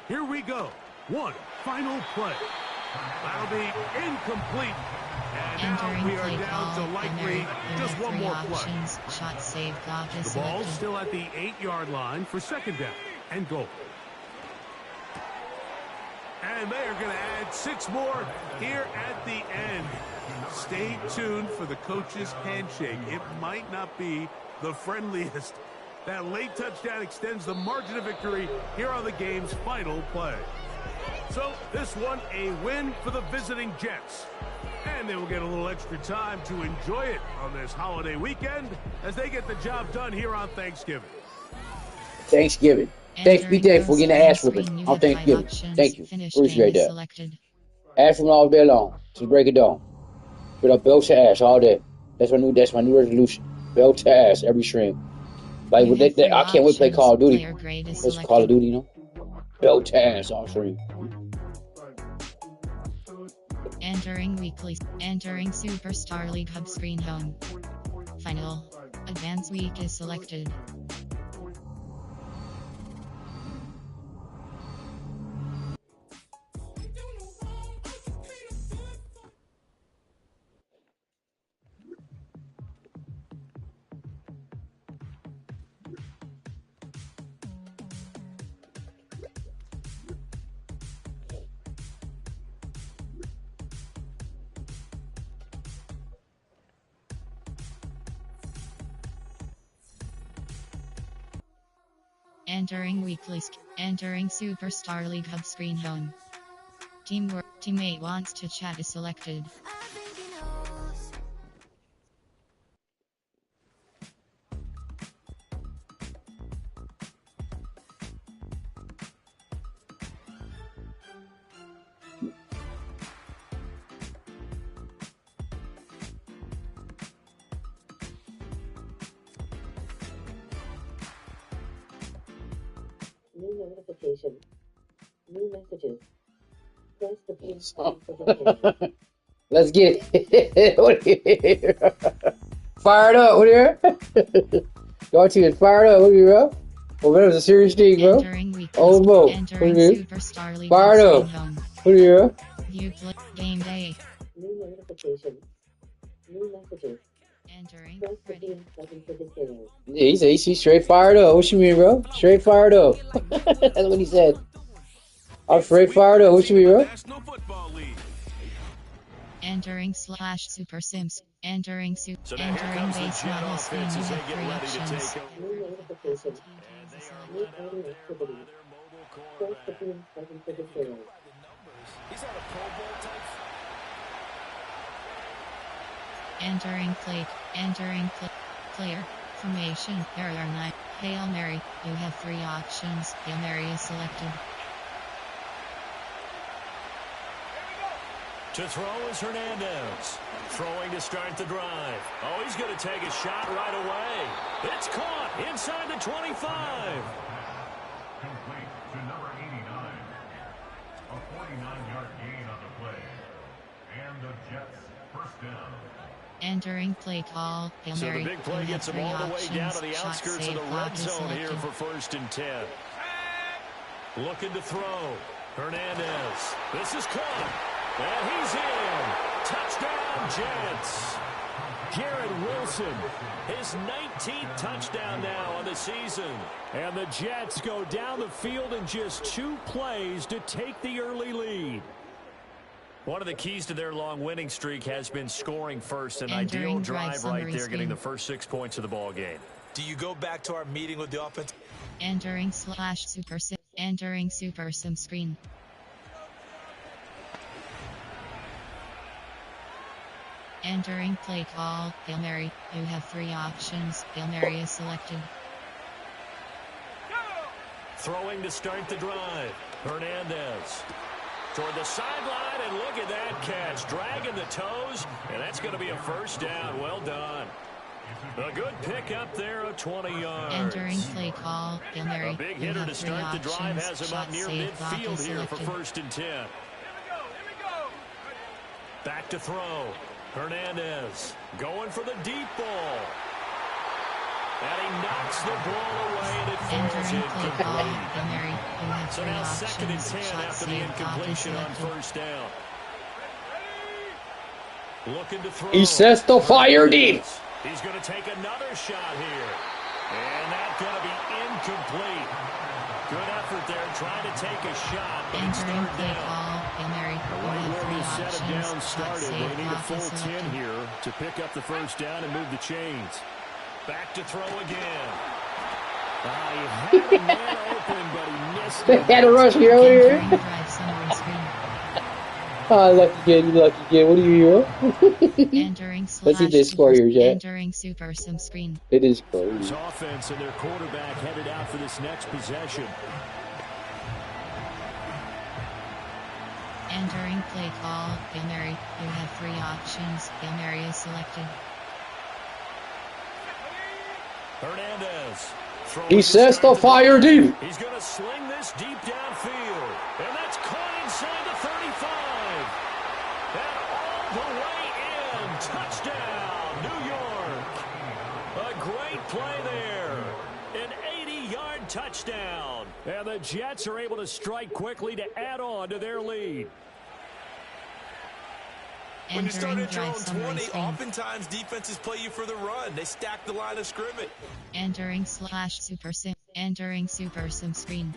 Here we go. One final play. That'll be incomplete. And now we are down to likely just one more play. Shot save clock is the ball's still at the 8-yard line for 2nd down and goal. And they are going to add 6 more here at the end. Stay tuned for the coach's handshake. It might not be the friendliest. That late touchdown extends the margin of victory here on the game's final play. So this one, a win for the visiting Jets. And they will get a little extra time to enjoy it on this holiday weekend as they get the job done here on Thanksgiving. Thanksgiving. Be thankful for getting the ass whooping on Thanksgiving. Thank you. Appreciate that. Ass whooping all day long. Just break it down. Put up belt to ass all day. That's my new resolution. Belt to ass every stream. Like with that, I can't wait to play Call of Duty. What's Call of Duty, you know? Belt to ass all stream. Entering Superstar League Hub screen home. Final. Advance week is selected. Entering Superstar League Hub screen home. Teammate wants to chat is selected. New notification. New messages. Press the pin button. Let's get it. Fired up. What here? Your team is fired up. What here, bro? Oh, that was a serious thing, bro. Oh, bro. What here? Fired up. What here? You play game day. New notification. New messages. Press the pin button for details. Yeah, he said he's straight fired up. What you mean, bro? Straight fired up. That's what he said. I'm straight fired up. What you mean, bro? Entering /Super Sims. Entering base model screen. You have 3 options. New notification. New audio activity. Press the pin button for details. He's at a Pro Bowl type. Entering clear. Formation. There are 9. Hail Mary. You have 3 options. Hail Mary is selected. To throw is Hernandez. Throwing to start the drive. Oh, he's going to take a shot right away. It's caught inside the 25. Complete to number 89. A 49-yard gain on the play. And the Jets first down. Entering play call. Hail So Mary. the big play gets him all the way down to the outskirts of the red zone here for 1st and 10. Looking to throw. Hernandez. This is caught. And he's in. Touchdown, Jets. Garrett Wilson, his 19th touchdown now on the season. And the Jets go down the field in just 2 plays to take the early lead. One of the keys to their long winning streak has been scoring first. An ideal drive right there, getting the first 6 points of the ball game. Do you go back to our meeting with the offense? Entering /Super Sim. Entering Super Sim screen. Entering play call. Hail Mary. You have 3 options. Hail Mary is selected. Throwing to start the drive. Hernandez. Toward the sideline, and look at that catch. Dragging the toes, and that's going to be a first down. Well done. A good pickup there of 20 yards. Entering play call. Hail Mary. A big hitter to start the drive has him up near midfield here for 1st and 10. Back to throw. Hernandez going for the deep ball. And he knocks the ball away, and it falls incomplete. So now 2nd and 10 after the incompletion on 1st down. Looking to throw. He says to fire deep. He's going to take another shot here. And that's going to be incomplete. Good effort there, trying to take a shot, but it's 3rd down. Right where his set of downs started, they need a full 10 here to pick up the first down and move the chains. Back to throw again. He had a man open, but he missed. They had a rush here over here. Ah, lucky kid, you lucky kid. What are you here? Entering Let's see if they score here, Jet. Entering super sim screen. It is score. His offense and their quarterback headed out for this next possession. Entering play call. Hail Mary. You have 3 options. Hail Mary is selected. Hernandez. He says to fire deep. He's going to sling this deep downfield. And that's caught inside the 35. And all the way in. Touchdown, New York. A great play there. An 80-yard touchdown. And the Jets are able to strike quickly to add on to their lead. When you start at your own 20, oftentimes defenses play you for the run. They stack the line of scrimmage. Entering /super sim. Entering super sim screen.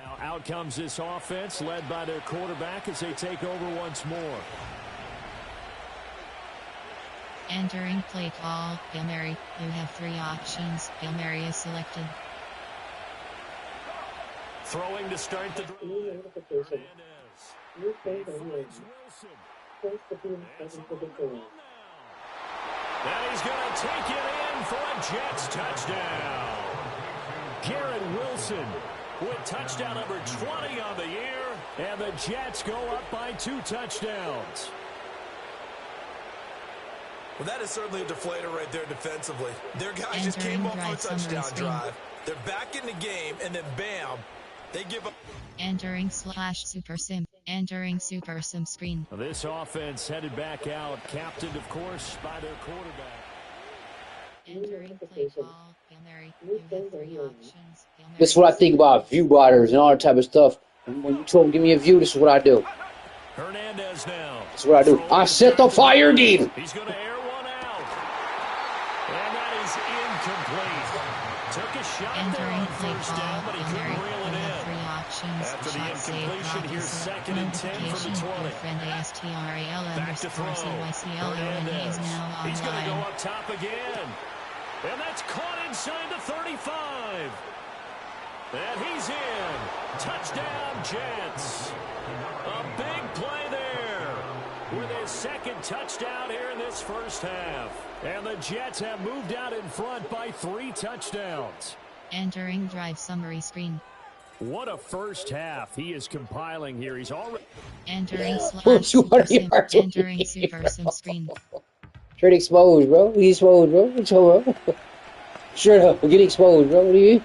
Now out comes this offense led by their quarterback as they take over once more. Entering play call. Hail Mary. You have 3 options. Hail Mary is selected. Throwing to start the drive. And he's going to take it in for a Jets touchdown. Garrett Wilson with touchdown number 20 on the year. And the Jets go up by 2 touchdowns. Well, that is certainly a deflator right there defensively. Their guys just came off a touchdown drive. They're back in the game, and then bam, they give up. Entering /super sim. Entering super sim screen. This offense headed back out, captained, of course, by their quarterback. Entering play call. Hail Mary. You have 3 options. This is what I think about view blotters and all that type of stuff. And when you told them, give me a view, this is what I do. Hernandez now. This is what I do. I set the fire deep. He's going to air one out. And that is incomplete. Took a shot there on first down, but he couldn't reel it in. After the incompletion, here's 2nd and 10 from the 20. Back to throw. Hernandez. He's going to go up top again. And that's caught inside the 35. And he's in. Touchdown, Jets. A big play there with his 2nd touchdown here in this first half. And the Jets have moved out in front by 3 touchdowns. Entering drive summary screen. What a first half he is compiling here. He's already entering /super sim. Entering super sim screen. Straight exposed, bro. We exposed, bro. What's up, bro? Straight up, we're getting exposed, bro. What do you mean?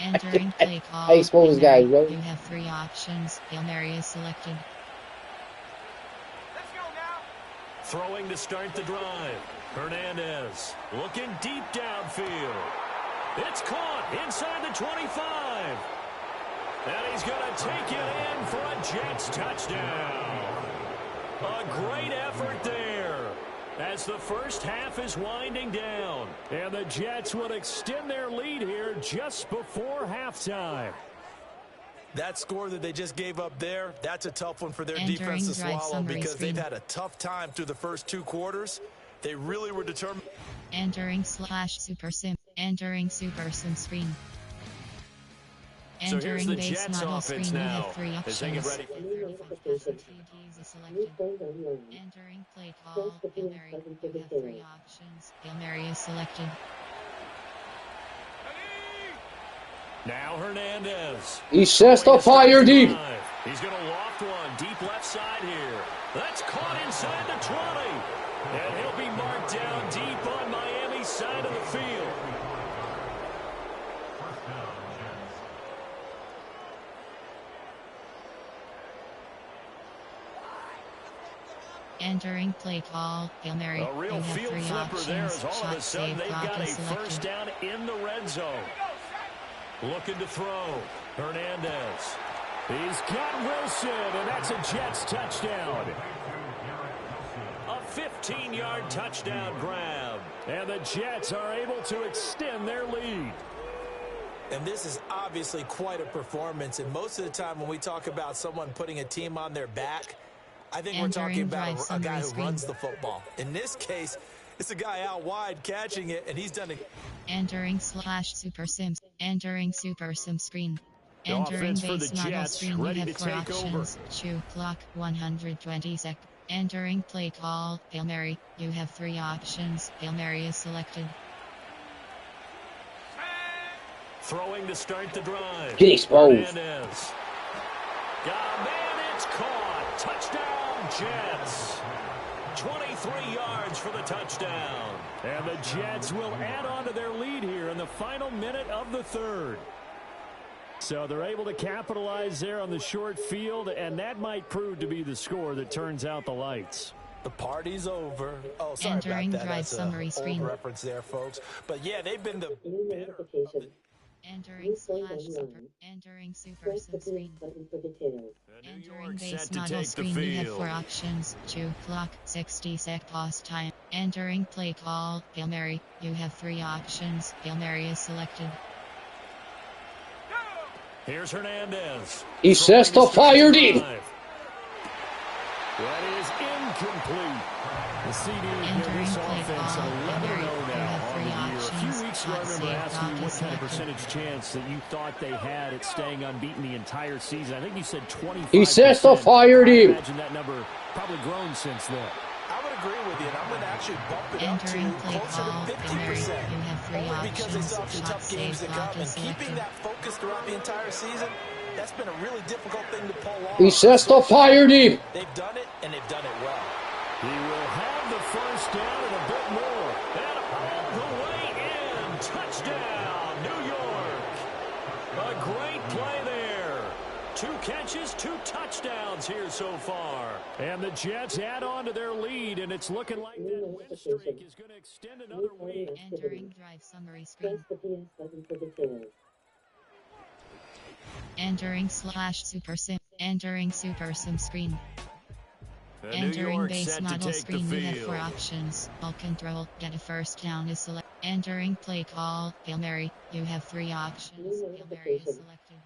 Entering play call. I expose guys, bro. You have 3 options. Hail Mary is selected. Let's go now. Throwing to start the drive. Hernandez looking deep downfield. It's caught inside the 25. And he's going to take it in for a Jets touchdown. A great effort there as the first half is winding down. And the Jets would extend their lead here just before halftime. That score that they just gave up there, that's a tough one for their defense to swallow because they've had a tough time through the first 2 quarters. They really were determined. Entering /super sim. Entering super sim screen. So here's the base Jets model offense screen. now. You have 3 As they get ready. Entering play call. Hail Mary. You have 3 options. Hail Mary is selected. Now Hernandez. He sets the fire deep. He's going to loft one deep left side here. That's caught inside the 20. And he'll be marked down deep on Miami's side of the field. Entering play call. Hail Mary. A real field flipper there as all of a sudden they've got a first down in the red zone. Looking to throw. Hernandez. He's got Wilson, and that's a Jets touchdown. A 15-yard touchdown grab. And the Jets are able to extend their lead. And this is obviously quite a performance. And most of the time when we talk about someone putting a team on their back, I think we're talking about a guy who runs the football. In this case, it's a guy out wide catching it, and he's done it. Entering /super sim. Entering super sim screen. Entering base model screen, you have 4 options. Chew clock, 120 sec. Entering play call, Hail Mary. You have 3 options. Hail Mary is selected. Throwing to start the drive. Get exposed. Hernandez. It's caught. Touchdown, Jets. 23 yards for the touchdown. And the Jets will add on to their lead here in the final minute of the third. So they're able to capitalize there on the short field, and that might prove to be the score that turns out the lights. The party's over. Oh, sorry Entering about that. drive That's summary screen. Reference there, folks. But yeah, they've been the Entering slash super. Entering super sim screen. Entering base model screen. You have 4 options. Chew clock, 60 sec pause time. Entering play call, Hail Mary. You have 3 options. Hail Mary is selected. Here's Hernandez. He says to fire deep. That is incomplete. The CD in this offense at 11-0 now on the year. A few weeks ago, I remember asking you what kind of percentage chance that you thought they had at staying unbeaten the entire season. I think you said 25%. He says to fire deep. I imagine that number probably grown since then. I would agree with you, and I'm going to actually bump it up to closer to 50%. Only because they saw some tough games that come, and keeping that focus throughout the entire season, that's been a really difficult thing to pull off. He says to fire deep. They've done it, and they've done it well. He will have the first down and a bit more. And all the way in. Touchdown, New York. A great play there. 2 catches, 2 touchdowns here so far. And the Jets add on to their lead, and it's looking like that win streak is going to extend another week. Entering drive summary screen. Entering slash super sim. Entering super sim screen. Entering base model screen, you have 4 options. Ball control, get a first down is selected. Entering play call, Hail Mary. You have 3 options. Hail Mary is selected.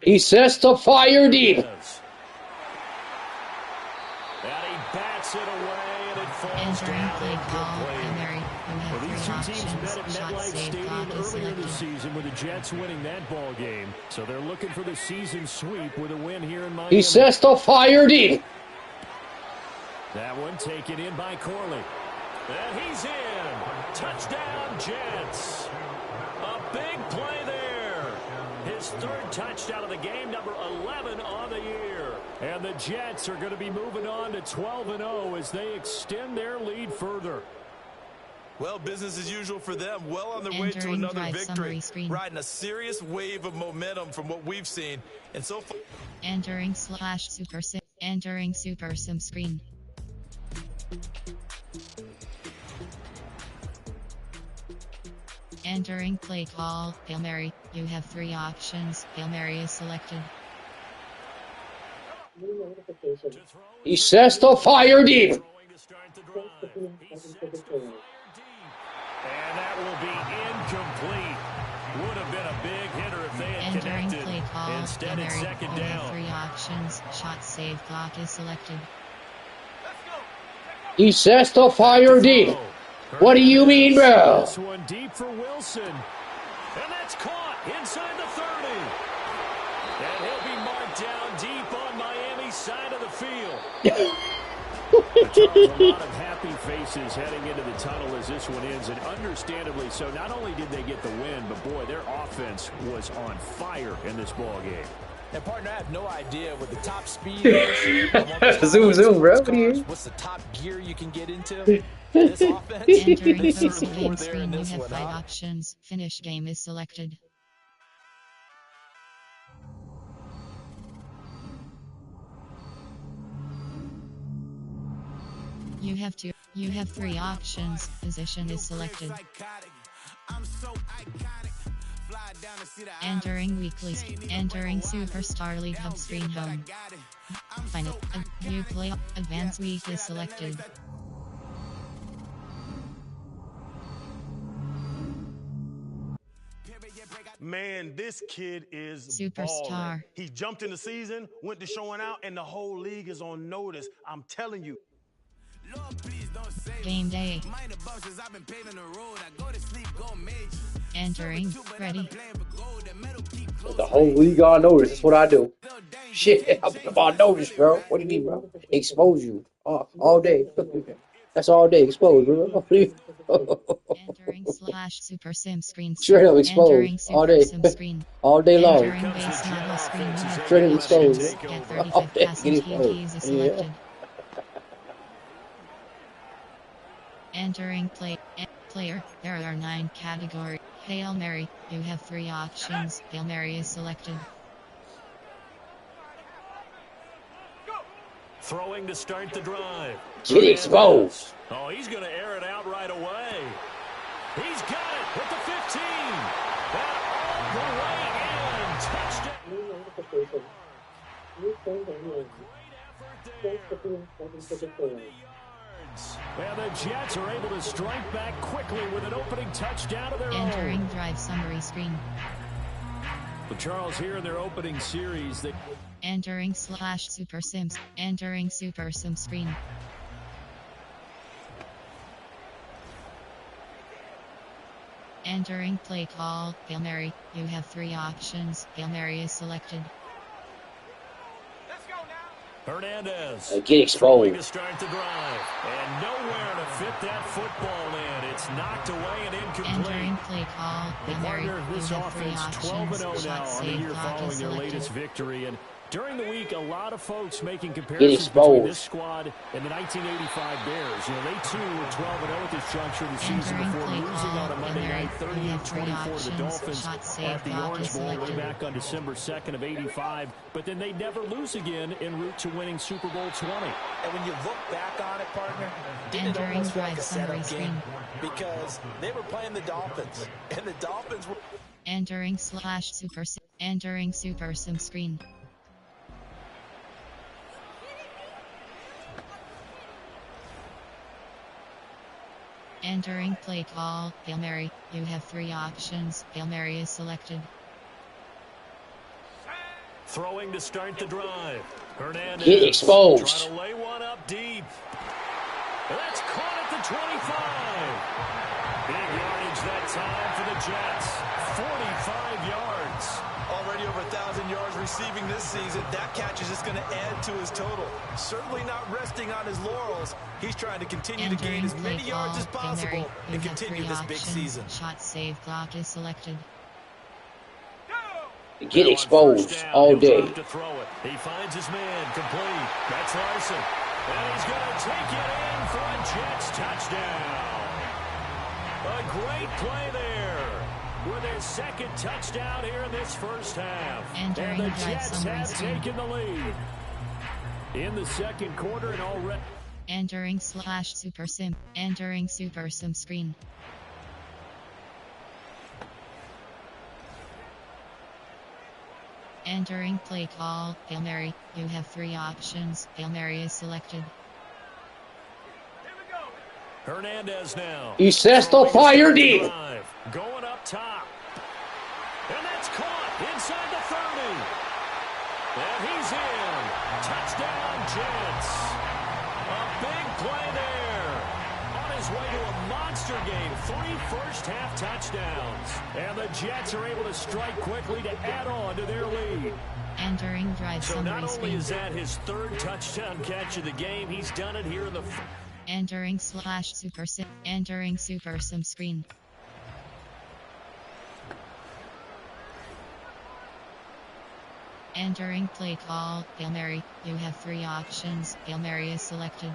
He says to fire deep. And he bats it away, and it falls down incomplete. Well, these 2 teams met at MetLife Stadium earlier this season with the Jets winning that ball game. So they're looking for the season sweep with a win here in Miami. He says to fire deep. That one taken in by Corley. And he's in. Touchdown, Jets. A big play there. His 3rd touchdown of the game, number 11 on the year. And the Jets are going to be moving on to 12-0 as they extend their lead further. Well, business as usual for them. Well on their way to another victory. Riding a serious wave of momentum from what we've seen. And so far... Entering slash super sim. Entering super sim screen. Entering play call, Hail Mary. You have 3 options. Hail Mary is selected. He says to fire deep. And that will be incomplete. Would have been a big hitter if they had Entering connected. play call, Instead, it's Hail Mary. 2nd You down. have 3 options. Shot save clock is selected. He says to fire deep. What do you mean, bro? This one deep for Wilson. And that's caught inside the 30. And he'll be marked down deep on Miami's side of the field. A lot of happy faces heading into the tunnel as this one ends, and understandably so. Not only did they get the win, but boy, their offense was on fire in this ball game. And partner, I have no idea what the top speed is. Zoom, bro. What's the top gear you can get into? This offense. Entering post game screen, you have 5 options. Finish game is selected. You have 3 options. Position is selected. Entering weekly. Entering Superstar League Hub screen home. Final. You play. Advanced week is selected. Man, this kid is Superstar. balling. He jumped in the season, went to showing out, and the whole league is on notice. I'm telling you. Game day. Entering, ready. The whole league on notice. That's what I do. Shit, I'm on notice, bro. What do you mean, bro? Expose you all day. That's all day. Expose, bro. Entering slash super sim screen. Straight up exposed. Entering super All day. sim screen. All day long. Entering base model screen. Straight up exposed. Get All 35 day. passenger keys selected. Entering player. There are 9 categories. Hail Mary. You have 3 options. Hail Mary is selected. Throwing to start the drive. Get exposed. Oh, he's going to air it out right away. He's got it with the 15. And all the way in. Touchdown. And the Jets are able to strike back quickly with an opening touchdown of their own. Entering drive summary screen. Well, Charles, here in their opening series, they... Entering slash super sims. Entering super sim screen. Entering play call. Hail Mary. You have 3 options. Hail Mary is selected. Hernandez. Get exposed. To start the drive. And nowhere to fit that football in. It's knocked away and incomplete. Entering play call. Hail Mary. This you have 3 offense options. 12-0 now on the year following their latest victory. And during the week, a lot of folks making comparisons between this squad and the 1985 Bears. You know, they too were 12-0 at this juncture of the season before losing on a Monday night 38-24 to the Dolphins at the Orange Bowl way back on December 2nd of '85. But then they never lose again en route to winning Super Bowl 20. And when you look back on it, partner, didn't it almost feel like a setup game? Because they were playing the Dolphins, and the Dolphins were... Entering slash super sim. Entering super sim screen. Entering play call. Hail Mary. You have 3 options. Hail Mary is selected. Throwing to start the drive. Hernandez. Get exposed. Trying to lay one up deep. That's caught at the 25. Big yardage that time for the Jets. 45 yards. Already over 1,000 yards receiving this season. That catch is just going to add to his total. Certainly not resting on his laurels. He's trying to continue to gain as many yards as possible and continue this big season. Shot save clock is selected. Get exposed all day. He finds his man complete. That's Larson. And he's going to take it in for a Jets touchdown. A great play there. With his second touchdown here in this first half. And the Jets have taken the lead. In the second quarter and already. Entering slash super sim. Entering super sim screen. Entering play call. Hail Mary. You have 3 options. Hail Mary is selected. Hernandez now. He says to fire deep. Going up top. And that's caught inside the 30. And he's in. Touchdown, Jets. A big play there. On his way to a monster game. 3 first-half touchdowns. And the Jets are able to strike quickly to add on to their lead. Entering drive so summary not only screen. is that his 3rd touchdown catch of the game, he's done it here in the... Entering slash super sim. Entering super sim screen. Entering play call. Hail Mary. You have 3 options. Hail Mary is selected.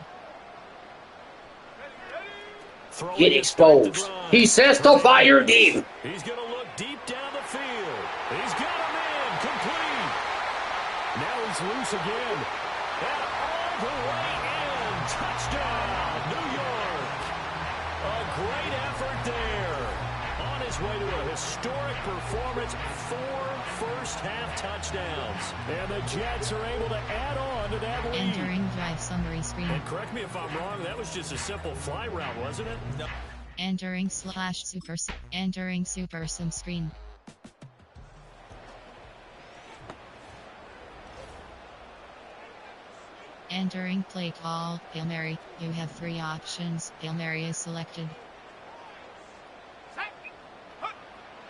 Get exposed. He says to fire deep. He's going to look deep down the field. He's got a man complete. Now he's loose again. And all the way in. Touchdown, New York. A great effort there. On his way to a historic performance. 4 first-half touchdowns. And the Jets are able to add on to that lead. Entering drive summary screen. And correct me if I'm wrong, that was just a simple fly route, wasn't it? No. Entering slash super sim. Entering super sim screen. Entering play call. Hail Mary. You have 3 options. Hail Mary is selected.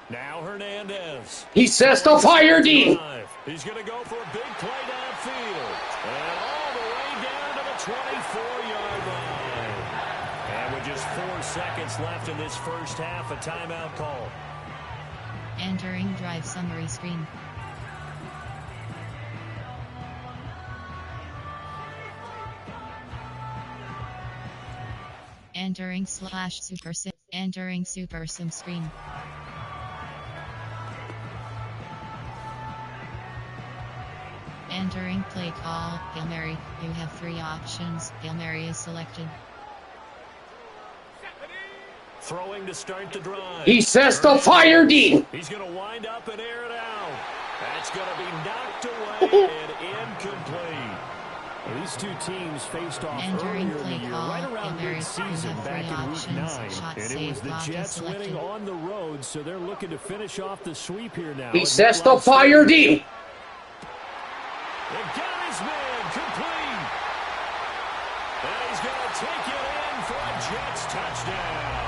Now Hernandez. He sets the fire deep. He's going to go for a big play downfield. And all the way down to the 24-yard line. And with just 4 seconds left in this first half, a timeout call. Entering drive summary screen. Entering /super sim. Entering super sim screen. Entering play call. Hail Mary. You have 3 options. Hail Mary is selected. Throwing to start the drive. He sets the fire deep. He's going to wind up and air it out. That's going to be knocked away and incomplete. Well, these two teams faced off Entering earlier in the year, right around mid-season back in Week 9. And it was the Jets winning on the road, so they're looking to finish off the sweep here now. He sets the fire deep. And got his man complete. And he's going to take it in for a Jets touchdown.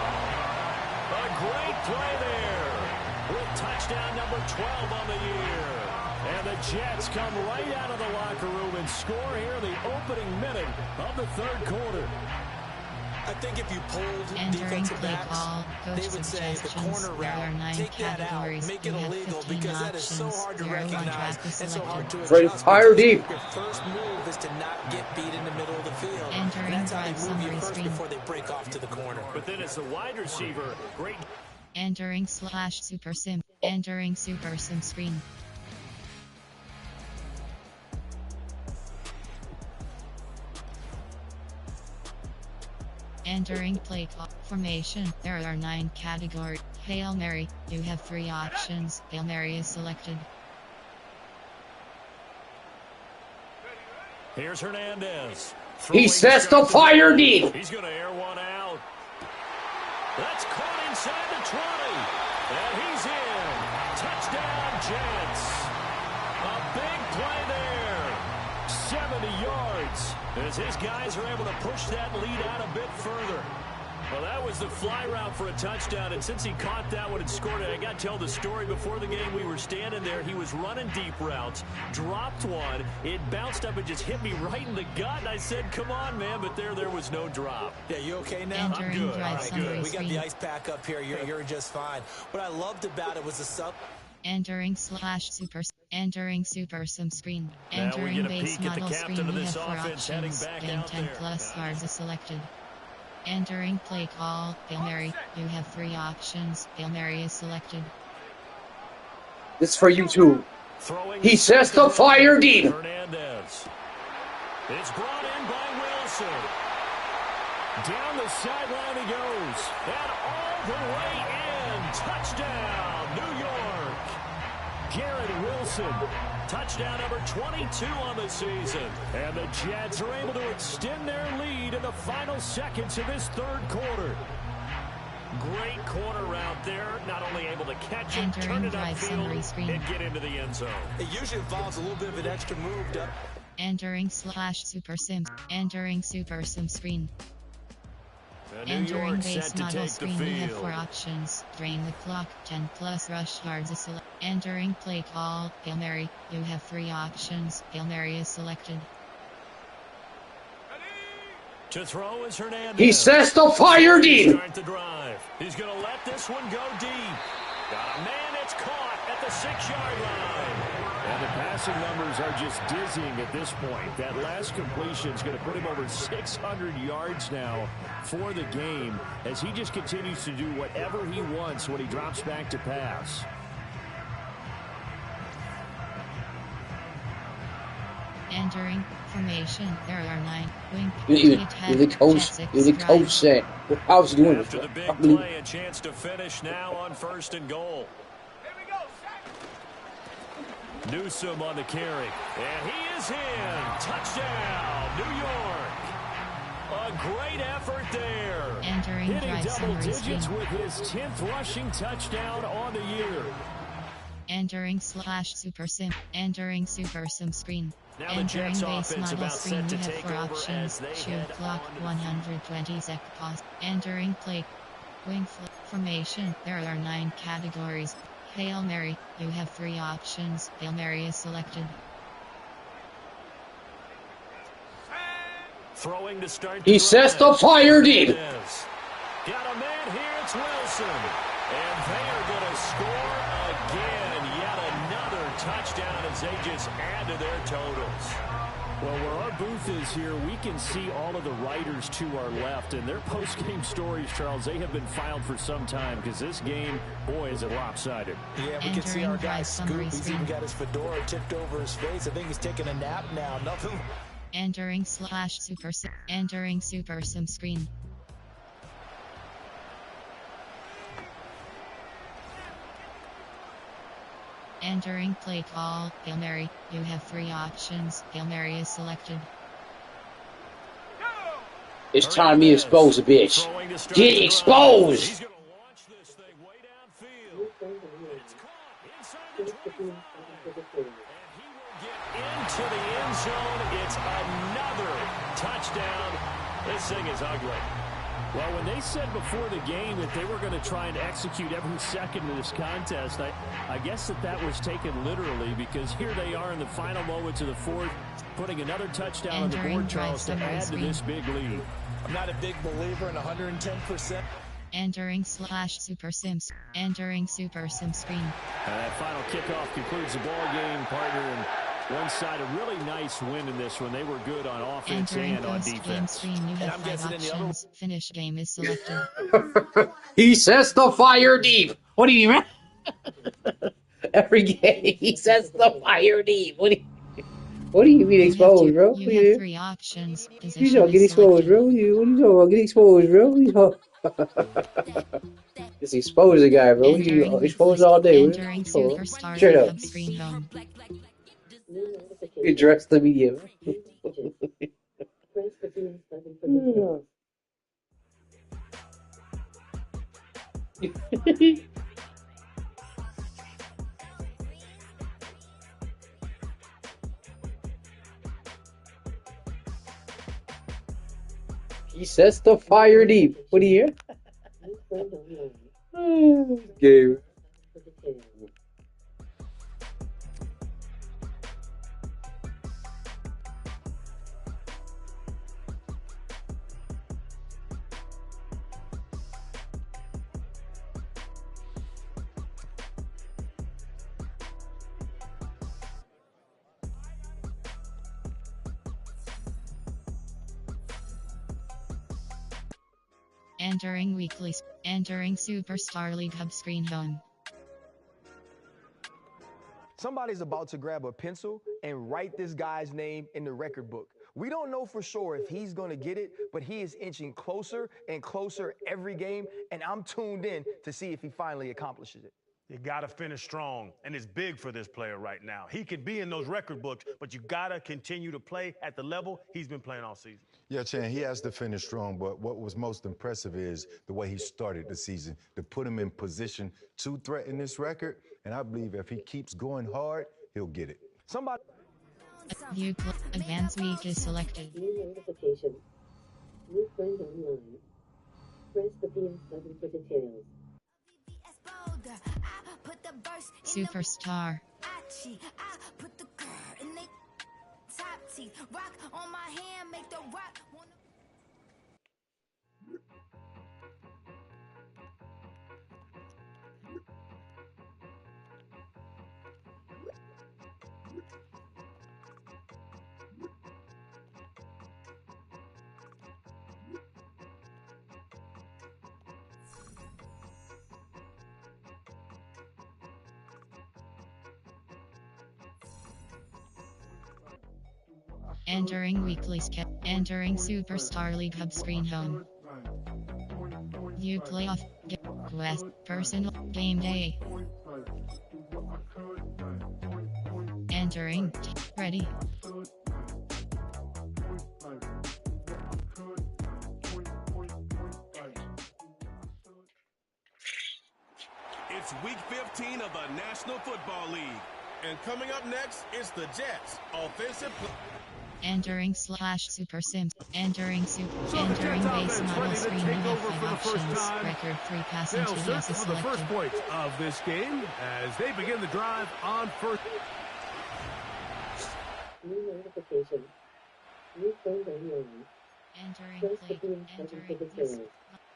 A great play there with touchdown number 12 on the year. And the Jets come right out of the locker room and score here in the opening minute of the third quarter. I think if you polled defensive backs, they would say the corner route, take that out, make it illegal, because that is so hard to recognize and so hard to adjust. Fire deep. Your first move is to not get beat in the middle of the field. And that's how they move you first before they break off to the corner. But then as the wide receiver, great. Entering /super sim. Entering super sim screen. Entering play call formation. There are 9 categories. Hail Mary. You have 3 options. Hail Mary is selected. Here's Hernandez. He sets the fire deep. He's going to air one out. That's caught inside the 20. And he's in. Touchdown, Jets. A big play there. 70 yards. As his guys are able to push that lead out a bit further. Well, that was the fly route for a touchdown, and since he caught that one and scored it, I got to tell the story. Before the game, we were standing there. He was running deep routes, dropped one. It bounced up and just hit me right in the gut, and I said, come on, man, but there was no drop. Yeah, you okay now? I'm good. All right, good. We got the ice pack up here. You're just fine. What I loved about it was the sub. Entering /super. Entering super sim screen. Entering base model screen. You have 4 options. Gain 10+ yards is selected. Entering play call. Hail Mary. You have 3 options. Hail Mary is selected. This is for you too. He sets the fire deep. Hernandez. It's brought in by Wilson. Down the sideline he goes. And all the way in. Touchdown, New York. Garrett Wilson. Touchdown number 22 on the season. And the Jets are able to extend their lead in the final seconds of this third quarter. Great corner route there. Not only able to catch it, turn it upfield, and get into the end zone. It usually involves a little bit of an extra move. Entering /super sim. Entering super sim screen. Entering base model screen. You have 4 options. Drain the clock. 10+ rush yards is selected. Entering play call. Hail Mary. You have 3 options. Hail Mary is selected. To throw is Hernandez. He sets the fire deep. Start the drive. He's going to let this one go deep. Got a man that's caught at the 6-yard line. And the passing numbers are just dizzying at this point. That last completion is going to put him over 600 yards now for the game as he just continues to do whatever he wants when he drops back to pass. Entering formation. There are 9. Wing. You're the coach. You're the coach saying, how's he doing After this? the big play, a chance to finish now on 1st and goal. Newsome on the carry. And he is in. Touchdown, New York. A great effort there. Entering hitting double digits with his 10th rushing touchdown on the year. Entering /super sim. Entering super sim screen. Now Entering base model screen. You have 4 options. Shoot clock 120 seconds. Entering play. Wing formation. There are 9 categories. Hail Mary. You have 3 options. Hail Mary is selected. Throwing to start. He sets the fire deep. Got a man here. It's Wilson. And they are going to score again. Yet another touchdown as they just add to their totals. Well, where our booth is here, we can see all of the writers to our left. And their post-game stories, Charles, they have been filed for some time because this game, boy, is it lopsided. Yeah, we can see our guy Scoop. He's even got his fedora tipped over his face. I think he's taking a nap now. Nothing. Entering Super Sim screen. Entering play call. Hail Mary. You have 3 options. Hail Mary is selected. It's time to be exposed, bitch. Get exposed! He's going to launch this thing way downfield. It's caught inside the 25. And he will get into the end zone. It's another touchdown. This thing is ugly. Well, when they said before the game that they were going to try and execute every second of this contest, I guess that was taken literally, because here they are in the final moments of the fourth, putting another touchdown on the board, Charles, to add to this big lead. I'm not a big believer in 110%. Entering Super Sim screen. That final kickoff concludes the ball game, partner, and one side a really nice win in this one. They were good on offense and on defense. Game screen, you have 5 options. Finish game is selected. He sets the fire deep. What do you mean? Every game he sets the fire deep. What do you mean exposed, bro? You have 3 options. You don't get exposed, bro. What are you talking about? Get exposed, bro. Just expose the guy, bro. You exposed all day. Entering Superstar Straight up. Screen home. Address the media. He sets the fire deep. What do you hear? Game. Entering Superstar League Hub screen home. Somebody's about to grab a pencil and write this guy's name in the record book. We don't know for sure if he's going to get it, but he is inching closer and closer every game, and I'm tuned in to see if he finally accomplishes it. You got to finish strong, and it's big for this player right now. He could be in those record books, but you got to continue to play at the level he's been playing all season. Yeah, Chan, he has to finish strong, but what was most impressive is the way he started the season, to put him in position to threaten this record, and I believe if he keeps going hard, he'll get it. Somebody. Advance week is selected. New notification. New friend online. Press the PM button for details. Superstar. Entering Superstar League Hub screen home. You playoff Quest personal game day. Entering ready. It's week 15 of the National Football League. And coming up next, it's the Jets offensive play. Entering /Super Sims. Entering base model screen. You have 5 options. Record 3 passing to the selected. For the first points of this game as they begin the drive on first. New notification. New phone only. Entering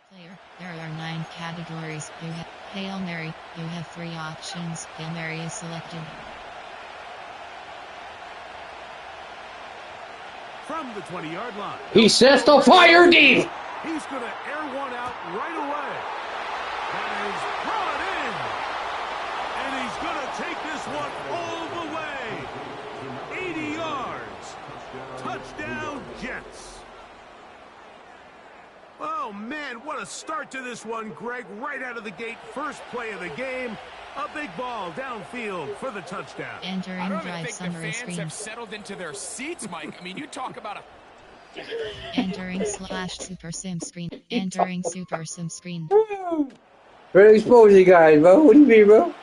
player. There are 9 categories. You have Hail Mary. You have 3 options. Hail Mary is selected. From the 20-yard line. He sets the fire deep. He's going to air one out right away. That is brought in. And he's going to take this one all the way. 80 yards. Touchdown, Jets. Oh, man, what a start to this one, Greg. Right out of the gate, first play of the game. A big ball downfield for the touchdown. Entering I don't drive even think the summary fans screen. have settled into their seats, Mike. I mean, you talk about a... Entering /Super Sim screen. Entering Super Sim screen. Ready to expose you guys, bro. What do you mean, bro?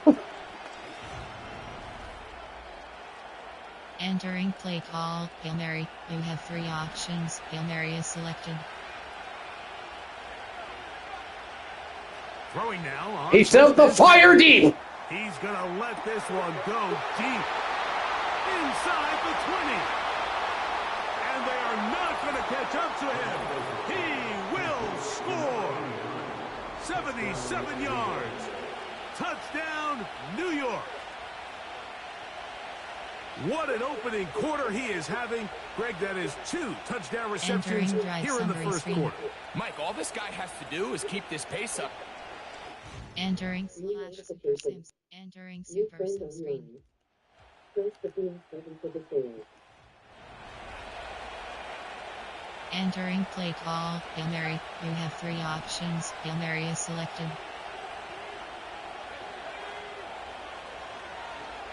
Entering play call. Hail Mary. You have 3 options. Hail Mary is selected. Throwing now on. He sets the fire deep. He's going to let this one go deep. Inside the 20. And they are not going to catch up to him. He will score. 77 yards. Touchdown, New York. What an opening quarter he is having. Greg, that is 2 touchdown receptions here in the first quarter. Mike, all this guy has to do is keep this pace up. Entering /Super Sims. Entering Super Sims screen. Entering play call. Hail Mary. You have 3 options. Hail Mary is selected.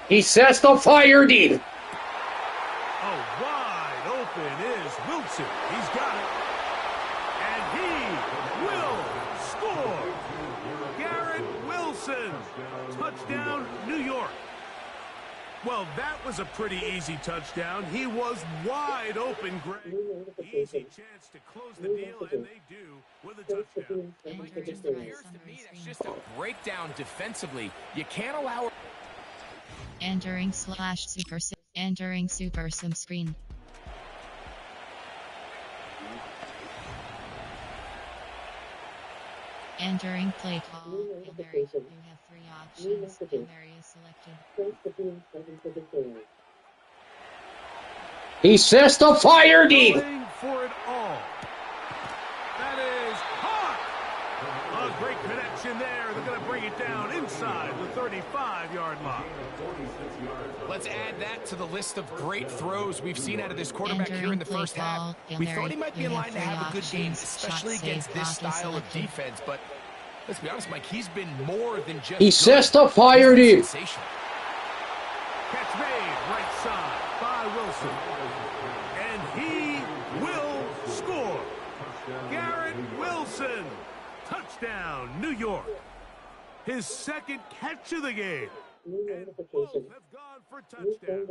He sets the fire deep. Oh, wide open is Wilson. He's got it. And he will score. Garrett Wilson. Touchdown, New York. Well, that was a pretty easy touchdown. He was wide open, Greg. Easy chance to close the deal, and they do with a touchdown. It just appears to me that's just a breakdown defensively. You can't allow... Entering /Super Sim. Entering Super Sim screen. Entering play call. Hail Mary. You have 3 options. Hail Mary is selected. He sets the fire deep. Going for it all. That is hot. A great connection there. They're going to bring it down inside the 35-yard line. Let's add that to the list of great throws we've seen out of this quarterback here in the first half. We thought he might be in line to have a good game, especially against this style of defense. But let's be honest, Mike, he's been more than just... He sets the fire deep. Catch made right side by Wilson. And he will score. Garrett Wilson. Touchdown, New York. His second catch of the game. And both have gone for touchdown.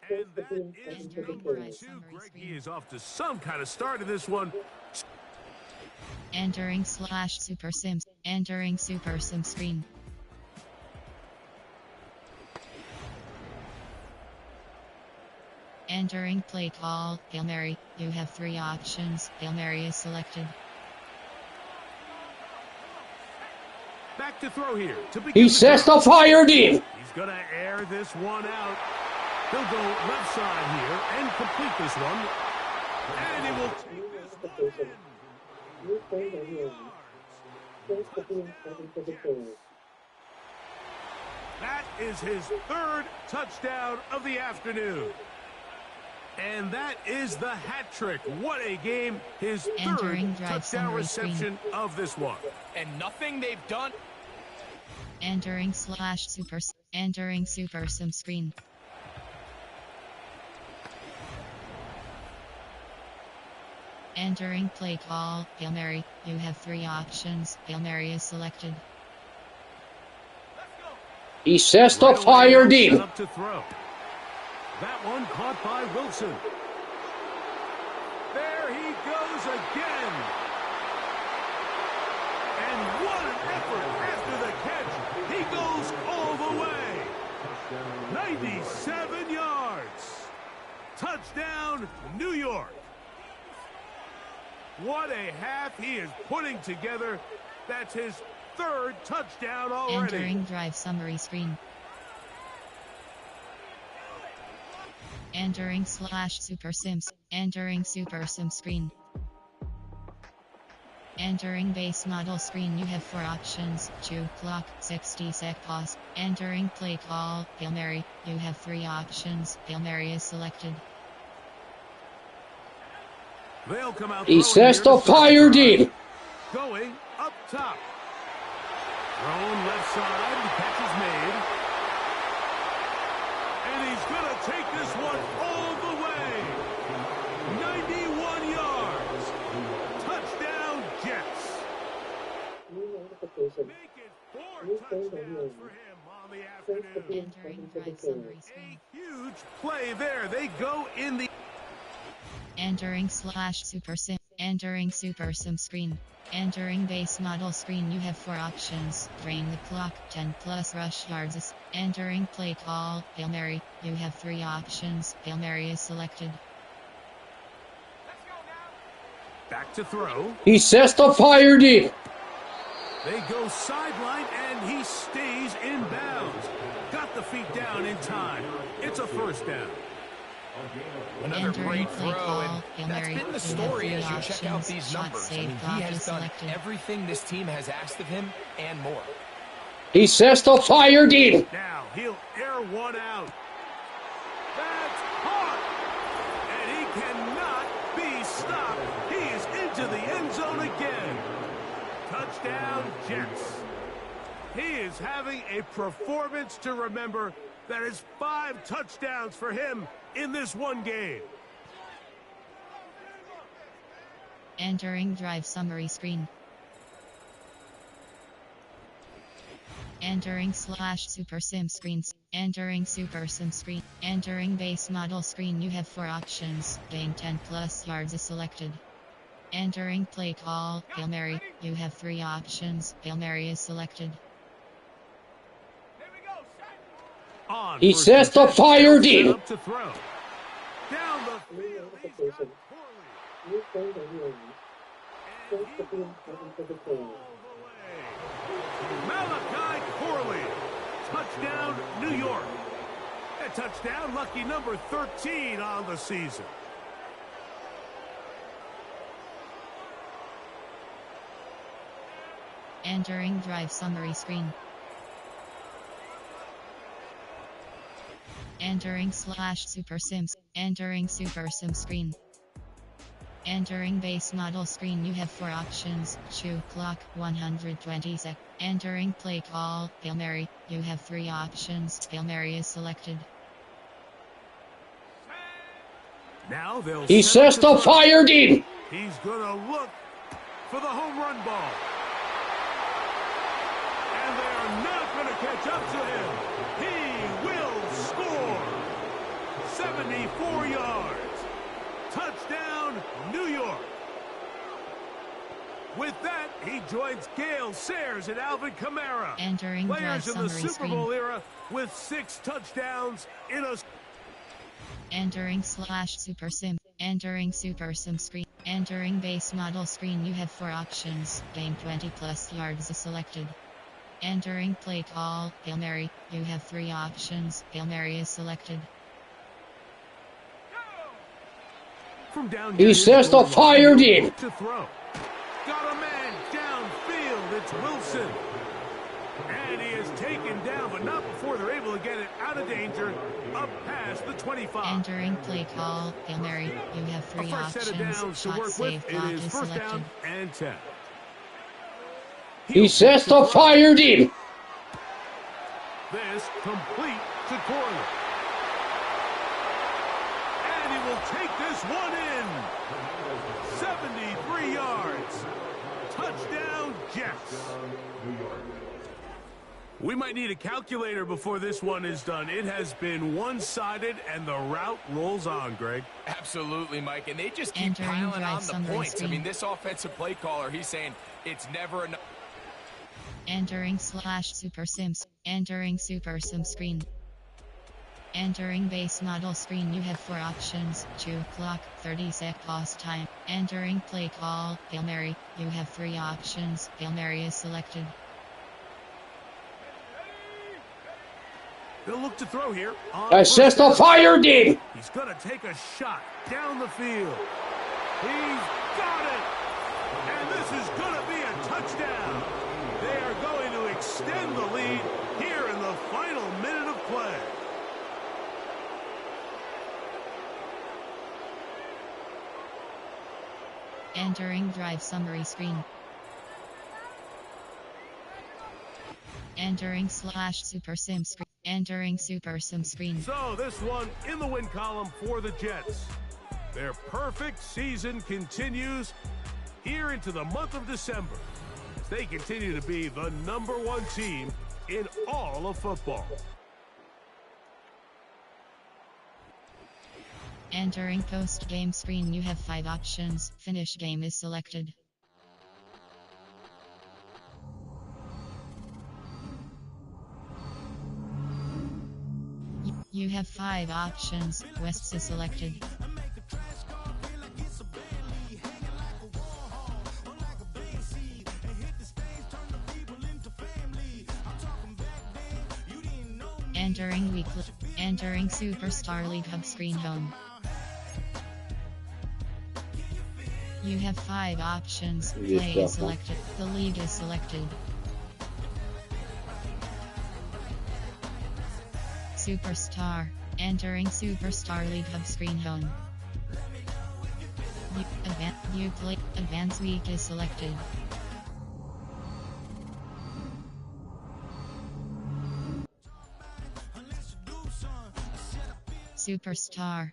And that is number 2. Greg, he is off to some kind of start in this one. Entering /Super Sims. Entering Super Sim screen. Entering play call. Hail Mary. You have 3 options. Hail Mary is selected. Back to throw here. He sets the fire deep. He's going to air this one out. He'll go left side here and complete this one. And he will take this one in. That is his 3rd touchdown of the afternoon. And that is the hat trick. What a game. His 3rd touchdown reception of this one. And nothing they've done. Entering /Super. Entering Super Sim screen. Entering play call. Hail Mary. You have 3 options. Hail Mary is selected. He sets the fire deep. To throw. That one caught by Wilson. There he goes again. And what an effort after the catch. He goes all the way. 97 yards. Touchdown, New York. What a half he is putting together. That's his third touchdown already. Entering drive summary screen. Entering /Super Sims. Entering Super Sim screen. Entering base model screen. You have 4 options. 2 clock, 60 sec pause. Entering play call, Hail Mary. You have 3 options. Hail Mary is selected. They'll come out. He says to fire deep. Going up top. Thrown left side. The catch is made. And he's going to take this one all the way. 91 yards. Touchdown, Jets. Make it 4 touchdowns for him on the afternoon. Entering drive summary screen. A huge play there. They go in the... Entering /Super Sim. Entering Super Sim screen. Entering base model screen. You have 4 options. Drain the clock, 10 plus rush yards. Entering play call, Hail Mary. You have 3 options. Hail Mary is selected. Back to throw. He says to fire deep. They go sideline and he stays in bounds. Got the feet down in time. It's a first down. Another great throw, and that's been the story as you check out these numbers. I mean, he has done everything this team has asked of him and more. He says to fire deep. Now he'll air one out. That's caught, and he cannot be stopped. He is into the end zone again. Touchdown, Jets. He is having a performance to remember. That is 5 touchdowns for him in this one game. Entering drive summary screen. Entering /Super Sim screens. Entering Super Sim screen. Entering base model screen. You have 4 options. Gain 10 plus yards is selected. Entering play call, Hail Mary. You have 3 options. Hail Mary is selected. He says to fire deep. To throw. Down the field, he's got Malachi Corley. Touchdown, New York. A touchdown, lucky number 13 on the season. Entering drive summary screen. Entering /Super Sims. Entering Super Sim screen. Entering base model screen. You have 4 options. 2 clock, 120 sec. Entering play call, Hail Mary. You have 3 options. Hail Mary is selected. Now they'll he says to fire deep. He's gonna look for the home run ball. And they are not gonna catch up to him. He will score. 74 yards. Touchdown, New York. With that, he joins Gale Sayers and Alvin Kamara. Entering players in the Super Bowl screen. era with 6 touchdowns in a... Entering /Super Sim. Entering Super Sim screen. Entering base model screen. You have 4 options. Gain 20 plus yards is selected. Entering play call, Hail Mary. You have 3 options. Hail Mary is selected. From down he says to fire deep. To throw. Got a man downfield. It's Wilson. And he is taken down, but not before they're able to get it out of danger, up past the 25. Entering play call, Hail Mary. You have 3 options. Set of downs to work with. It is first selected. down and 10. He says to fire deep. This complete to Corley. And he will take this one in. 73 yards. Touchdown, Jets. We might need a calculator before this one is done. It has been one-sided, and the route rolls on, Greg. Absolutely, Mike, and they just keep piling on the points. I mean, this offensive play caller, he's saying it's never enough. Entering /Super Sims. Entering Super Sim screen. Entering base model screen. You have 4 options. 2 clock, 30-sec pause time. Entering play call, Hail Mary. You have 3 options. Hail Mary is selected. He'll look to throw here. Assist the fire deep. He's going to take a shot down the field. He's got it. And this is going to be a touchdown. They are going to extend the lead here in the final minute of play. Entering drive summary screen. Entering /Super Sim screen. Entering Super Sim screen. So this one in the win column for the Jets. Their perfect season continues here into the month of December. They continue to be the #1 team in all of football. Entering post-game screen. You have 5 options. Finish game is selected. You have 5 options. Wests is selected. Entering weekly. Entering Superstar League Hub screen home. You have 5 options. Play is selected. The league is selected. Superstar. Entering Superstar League Hub screen home. You play. Advance week is selected. Superstar.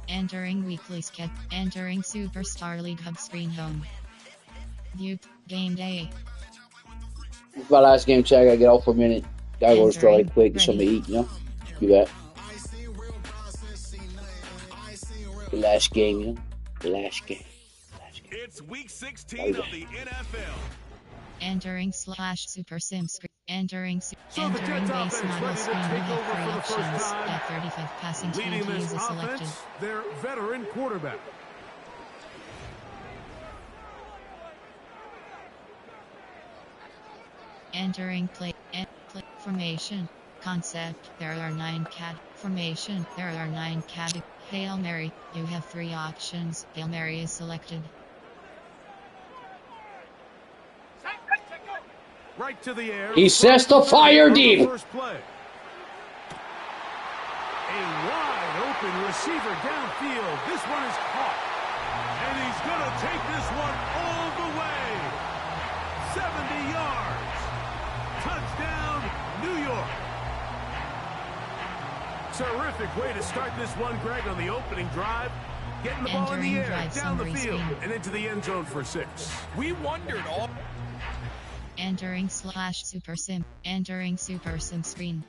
Entering weekly sketch. Entering Superstar League Hub screen home. View game day. It's my last game check. I gotta get off for a minute. Gotta go to the store right quick, get something to eat, you know? Do that. The last game, you know? The last game. It's week 16 of the NFL. Entering /Super Sim screen. Entering base model screen. You have 3 options. At 35 passing speed, he is selected. Their veteran quarterback. Entering play formation. Concept. There are 9 formation. There are 9 Hail Mary. You have 3 options. Hail Mary is selected. Right to the air. He sets the fire deep. First play. A wide open receiver downfield. This one is caught. And he's going to take this one all the way. 70 yards. Touchdown, New York. Terrific way to start this one, Greg, on the opening drive. Getting the ball in the air, down the field, and into the end zone for 6. We wondered all... Entering /Super Sim. Entering Super Sim screen.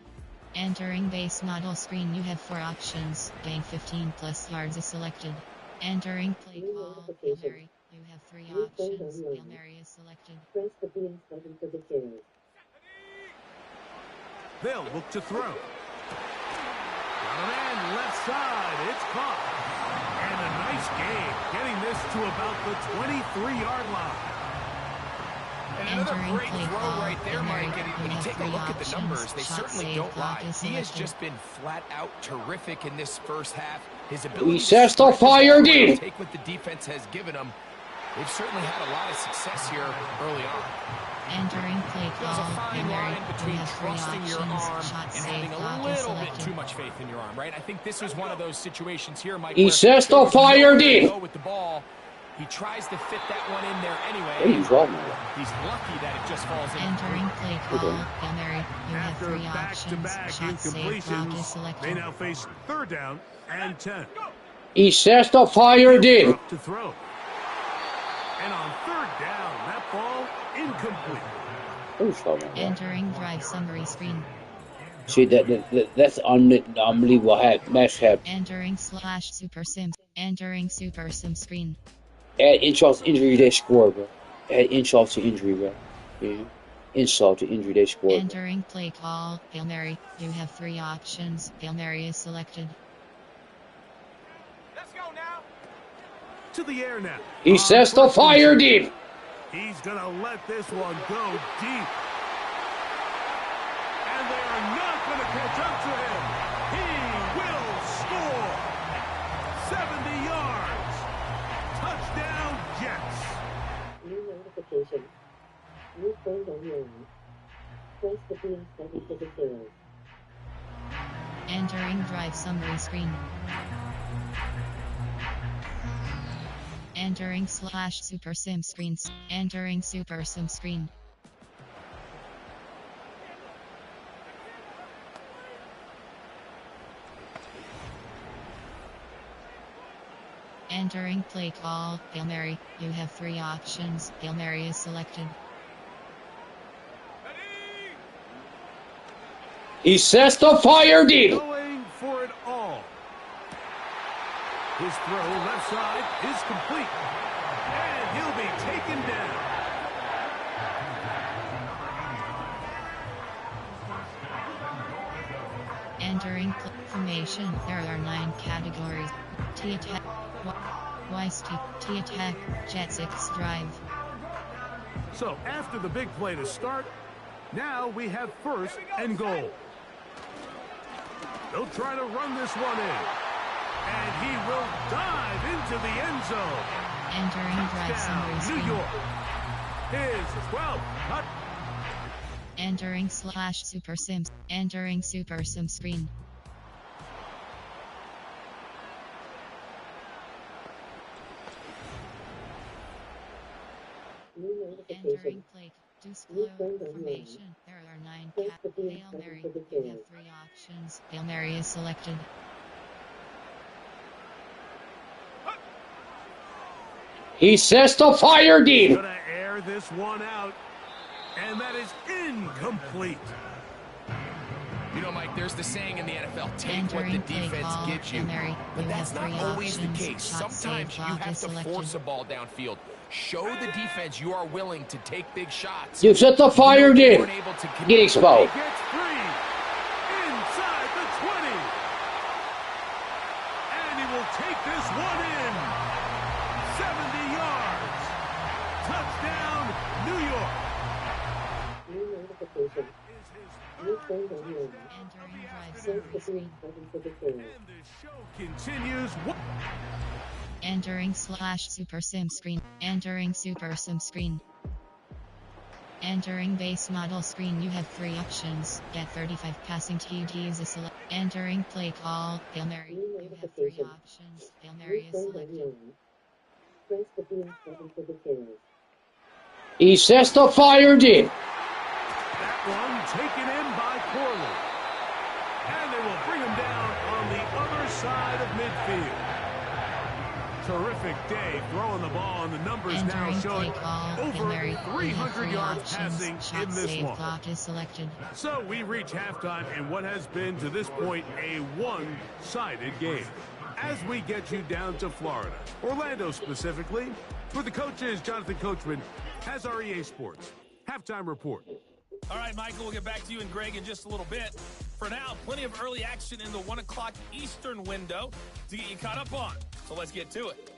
Entering base model screen. You have 4 options. Gain 15+ yards is selected. Entering play call. Hail Mary. You have 3 options. Hail Mary is selected. Press the beam button for the carry. They'll look to throw. Down and left side. It's caught. And a nice gain. Getting this to about the 23-yard line. And another great throw right there, Mike. And when you take a look at the numbers, they certainly don't lie. He has just been flat out terrific in this first half. His ability to fire deep. Take what the defense has given him. They've certainly had a lot of success here early on. Entering play There's a call. fine line between trusting your arm Shot and save having a block little selected. bit too much faith in your arm, right? I think this is one of those situations here, Mike. He says to fire deep. Go with the ball. He tries to fit that one in there anyway. What are you talking about? He's lucky that it just falls in. Entering play call. Hail Mary. You have After 3 options. back-to-back Shot save block is incompletions, selected. they now face 3rd down and 10. He says to fire deep. Up to throw. And on 3rd down, that ball incomplete. What are you talking about? Entering drive summary screen. See, that's unbelievable match happen. Entering slash super sim. Entering super sim screen. Add insult to injury, they score, bro. Add insult to injury, bro. Yeah. Insult to injury, they score. Entering play call. Hail Mary. You have 3 options. Hail Mary is selected. Let's go now. To the air now. He says to fire deep. He's going to let this one go deep. And they are not going to catch up to him. He will score. 70 yards. Touchdown, Jets. New notification. New phone on your line. Press the beam button for details. Entering drive summary screen. Entering slash super sim screens. Entering super sim screen. Entering play call. Hail Mary. You have 3 options. Hail Mary is selected. He says to fire deep. Going for it all. His throw left side is complete. And he'll be taken down. Entering formation. There are 9 categories. T attack. T attack. Jet 6 drive. So after the big play to start, now we have 1st and goal. They'll try to run this one in. And he will dive into the end zone. Entering drive summary screen. New York. His 12th. Entering slash super sim. Entering super sim screen. Entering plate. Display information. There are 9 Hail Mary. You have 3 options. Hail Mary is selected. He says to fire deep. Gonna air this one out. And that is incomplete. You know, Mike, there's the saying in the NFL, take what the defense gives you. But that's not always the case. Sometimes you have to force a ball downfield. Show the defense you are willing to take big shots. You set the fire deep. Get exposed. He gets free. Inside the 20. And he will take this one in. 70 yards. Touchdown, New York. New notification. New phone on your line. Entering drive Press summary the screen. beam button for details. And the show continues. Entering slash super sim screen. Entering super sim screen. Entering base model screen. You have 3 options. Get 35 passing TDs is select. Entering play call. Hail Mary. You have 3 options. Hail Mary is selected. Press the beam button for details. He says to fire deep. That one taken in by Corley. And they will bring him down on the other side of midfield. Terrific day throwing the ball, and the numbers now showing over 300 yards passing in this one. Clock is selected. So we reach halftime in what has been to this point a one-sided game. As we get you down to Florida, Orlando specifically, where the coach is Jonathan Coachman, has our EA Sports halftime report. All right, Michael, we'll get back to you and Greg in just a little bit. For now, plenty of early action in the 1 o'clock Eastern window to get you caught up on. So let's get to it.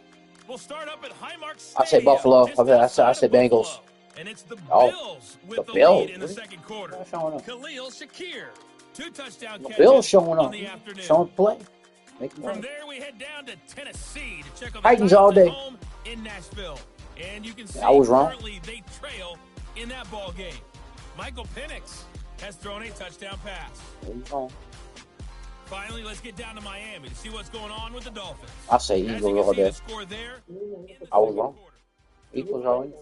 We'll start up at Highmark Stadium. I say Buffalo. I say Bengals. And it's the Bills with the lead in the second quarter. Khalil Shakir, 2 touchdown catches. Bills showing up. On the afternoon. Showing play. From there, we head down to Tennessee to check on the Titans all day. home in Nashville. And you can see I was wrong. currently they trail in that ball game. Michael Penix has thrown a touchdown pass. Finally, let's get down to Miami to see what's going on with the Dolphins. I say Eagles over there. I was wrong. Eagles are winning.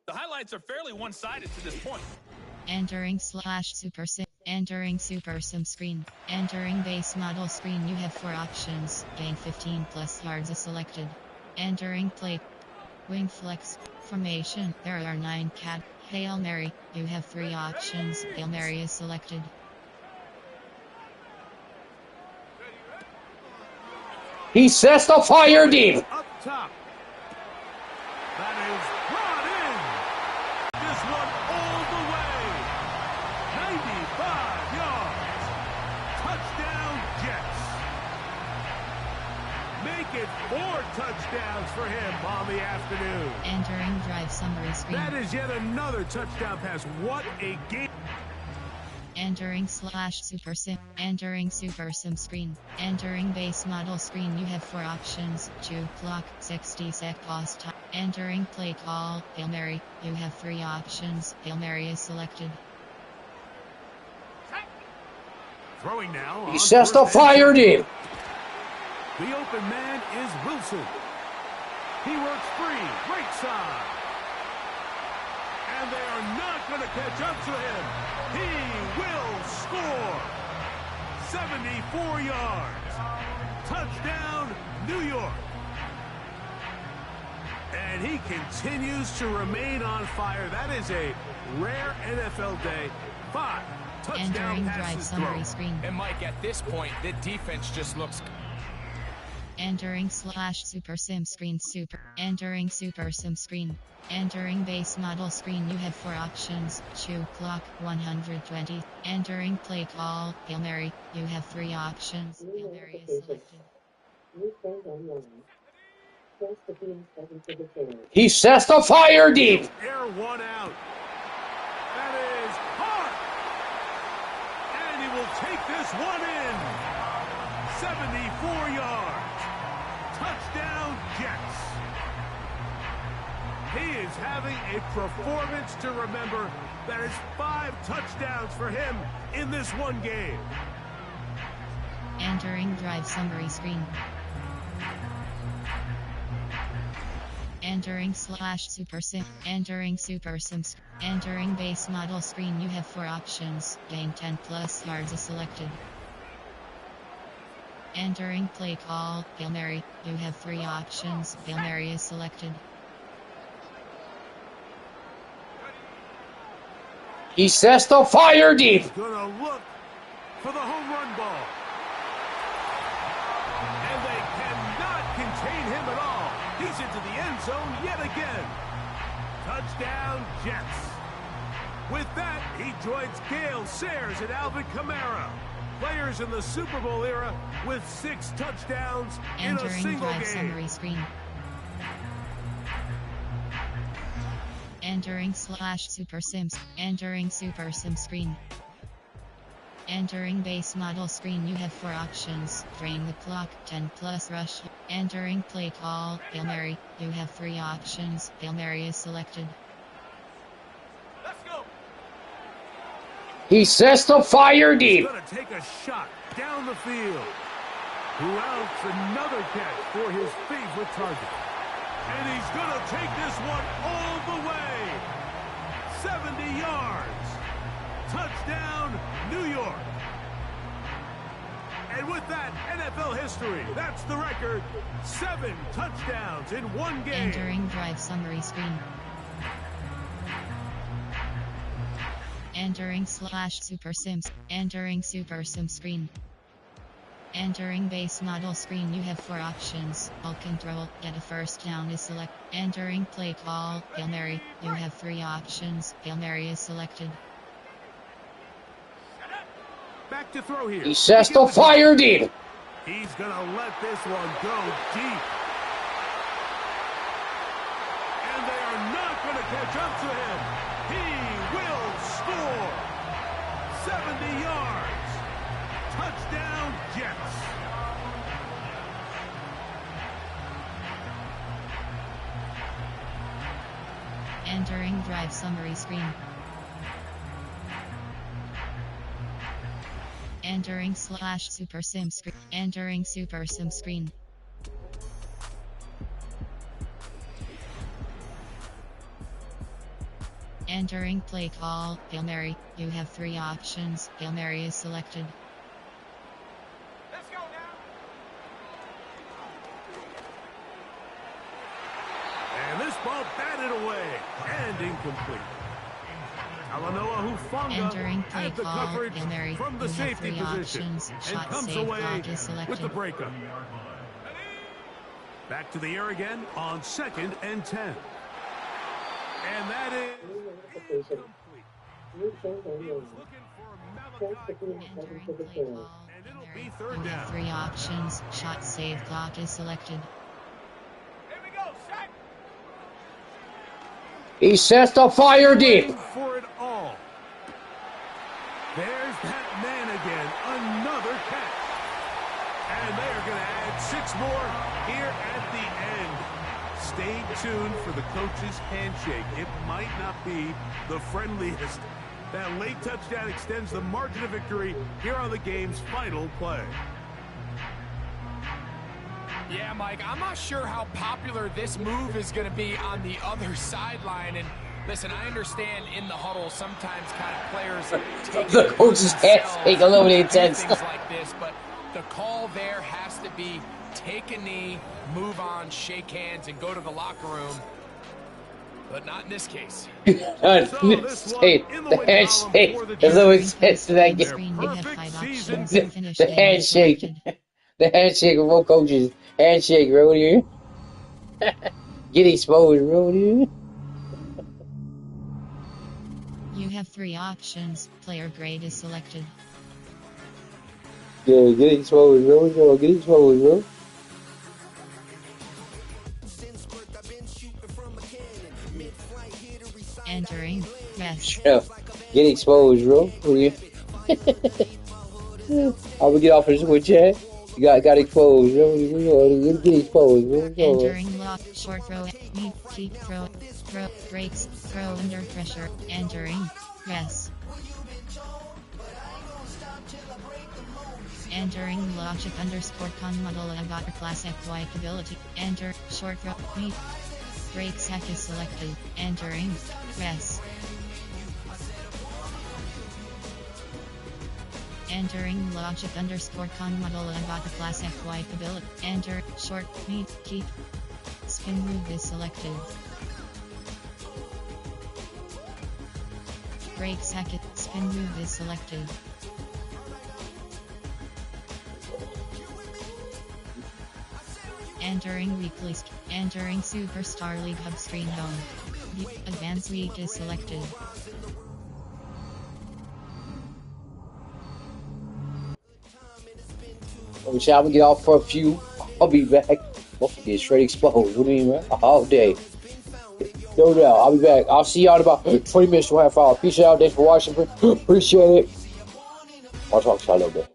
The highlights are fairly one-sided to this point. Entering /super sim. Entering super sim screen. Entering base model screen. You have 4 options. Gain 15 plus yards is selected. Entering play. Wing flex. Formation. There are 9 cat. Hail Mary. You have 3 options. Hail Mary is selected. He sets the fire deep. Up top. That is brought in. This one all the way. 95 yards. Touchdown Jets. Make it 4 touchdowns for him on the afternoon. Entering drive summary screen. That is yet another touchdown pass. What a game. Entering /super sim. Entering super sim screen. Entering base model screen. You have 4 options. 2 clock. 60 sec pause time. Entering play call. Hail Mary. You have 3 options. Hail Mary is selected. Throwing now. He sets the fire deep. The open man is Wilson. He works free. Right side. And they are not going to catch up to him. He will score. 74 yards. Touchdown, New York. And he continues to remain on fire. That is a rare NFL day. 5 touchdown Entering passes drive summary thrown. screen. And Mike, at this point, the defense just looks... Entering /super sim screen super. Entering super sim screen. Entering base model screen. You have 4 options. 2 clock 120. Entering play call. Hail Mary. You have 3 options. Hail Mary is selected. He sets the fire deep. Air one out. That is hard. And he will take this one in. 74 yards. Touchdown Jets. He is having a performance to remember. That is 5 touchdowns for him in this one game. Entering drive summary screen. Entering /super sim. Entering super sim. Entering base model screen. You have 4 options. Gain 10 plus yards is selected. Entering play call. Hail Mary. You have 3 options. Hail Mary is selected. He sets the fire deep. Gonna look for the home run ball. And they cannot contain him at all. He's into the end zone yet again. Touchdown Jets. With that, he joins Gale Sayers and Alvin Kamara. Players in the Super Bowl era with 6 touchdowns in a single drive game. summary screen. Entering /super sims. Entering super sim screen. Entering base model screen. You have 4 options. Drain the clock. 10 plus rush. Entering play call. Hail Mary. You have 3 options. Hail Mary is selected. Let's go. He sets the fire deep. He's going to take a shot down the field. Who else? Another catch for his favorite target. And he's going to take this one all the way. 70 yards. Touchdown, New York. And with that, NFL history. That's the record. 7 touchdowns in one game. Entering drive summary screen. Entering /super sims. Entering super sim screen. Entering base model screen. You have 4 options. Ball control. Get a first down is select. Entering play call. Hail Mary. You have 3 options. Hail Mary is selected. Back to throw here. He sets the fire deep. He's going to let this one go deep. And they are not going to can't catch up to him. He will score. 70 yards. Touchdown, Jets. Entering drive summary screen. Entering /Super Sim screen. Entering Super Sim screen. Entering play call, Hail Mary. You have 3 options. Hail Mary is selected. Let's go now. And this ball batted away and incomplete. Talanoa Hufanga had the coverage from the safety position and comes away with the breakup. Back to the air again on 2nd and 10. And that is incomplete. And it'll be 3rd down. 3 options. Shot save clock is selected. Here we go, Shaq. He sets the fire deep. For it all. There's that man again. Another catch. And they are going to add 6 more here at the end. Stay tuned for the coach's handshake. It might not be the friendliest. That late touchdown extends the margin of victory here on the game's final play. Yeah, Mike, I'm not sure how popular this move is going to be on the other sideline. And listen, I understand in the huddle sometimes kind of players take the coach's handshake a little bit intense. Things like this, but the call there has to be take a knee, move on, shake hands, and go to the locker room. But not in this case. The handshake. There's no sense to that game. The handshake. The handshake of both coaches. Handshake, bro. You get exposed, bro. You have 3 options. Player grade is selected. Yeah, get exposed, bro. Get exposed, bro. Entering. Yes. Yeah. Get exposed, bro. I will get off this with you. You got exposed, bro. Get exposed, bro. Entering lock, short throw, meet, keep, throw, breaks, throw under pressure. Entering. Yes. Entering logic _con model about class FY ability. Enter short throw, meet. Break sack is selected. Entering. Yes. Entering logic _con model about the class FY ability. Enter short, meet, keep. Spin move is selected. Break sack it. Spin move is selected. Entering weekly. Entering Superstar League Hub screen home. Advanced Week is selected. Shall we get off for a few? I'll be back. Don't get straight exposed. What do you mean, man? All day. No doubt. I'll be back. I'll see y'all in about 20 minutes to a half hour. Peace out. Thanks for watching. Appreciate it. I'll talk to y'all a little bit.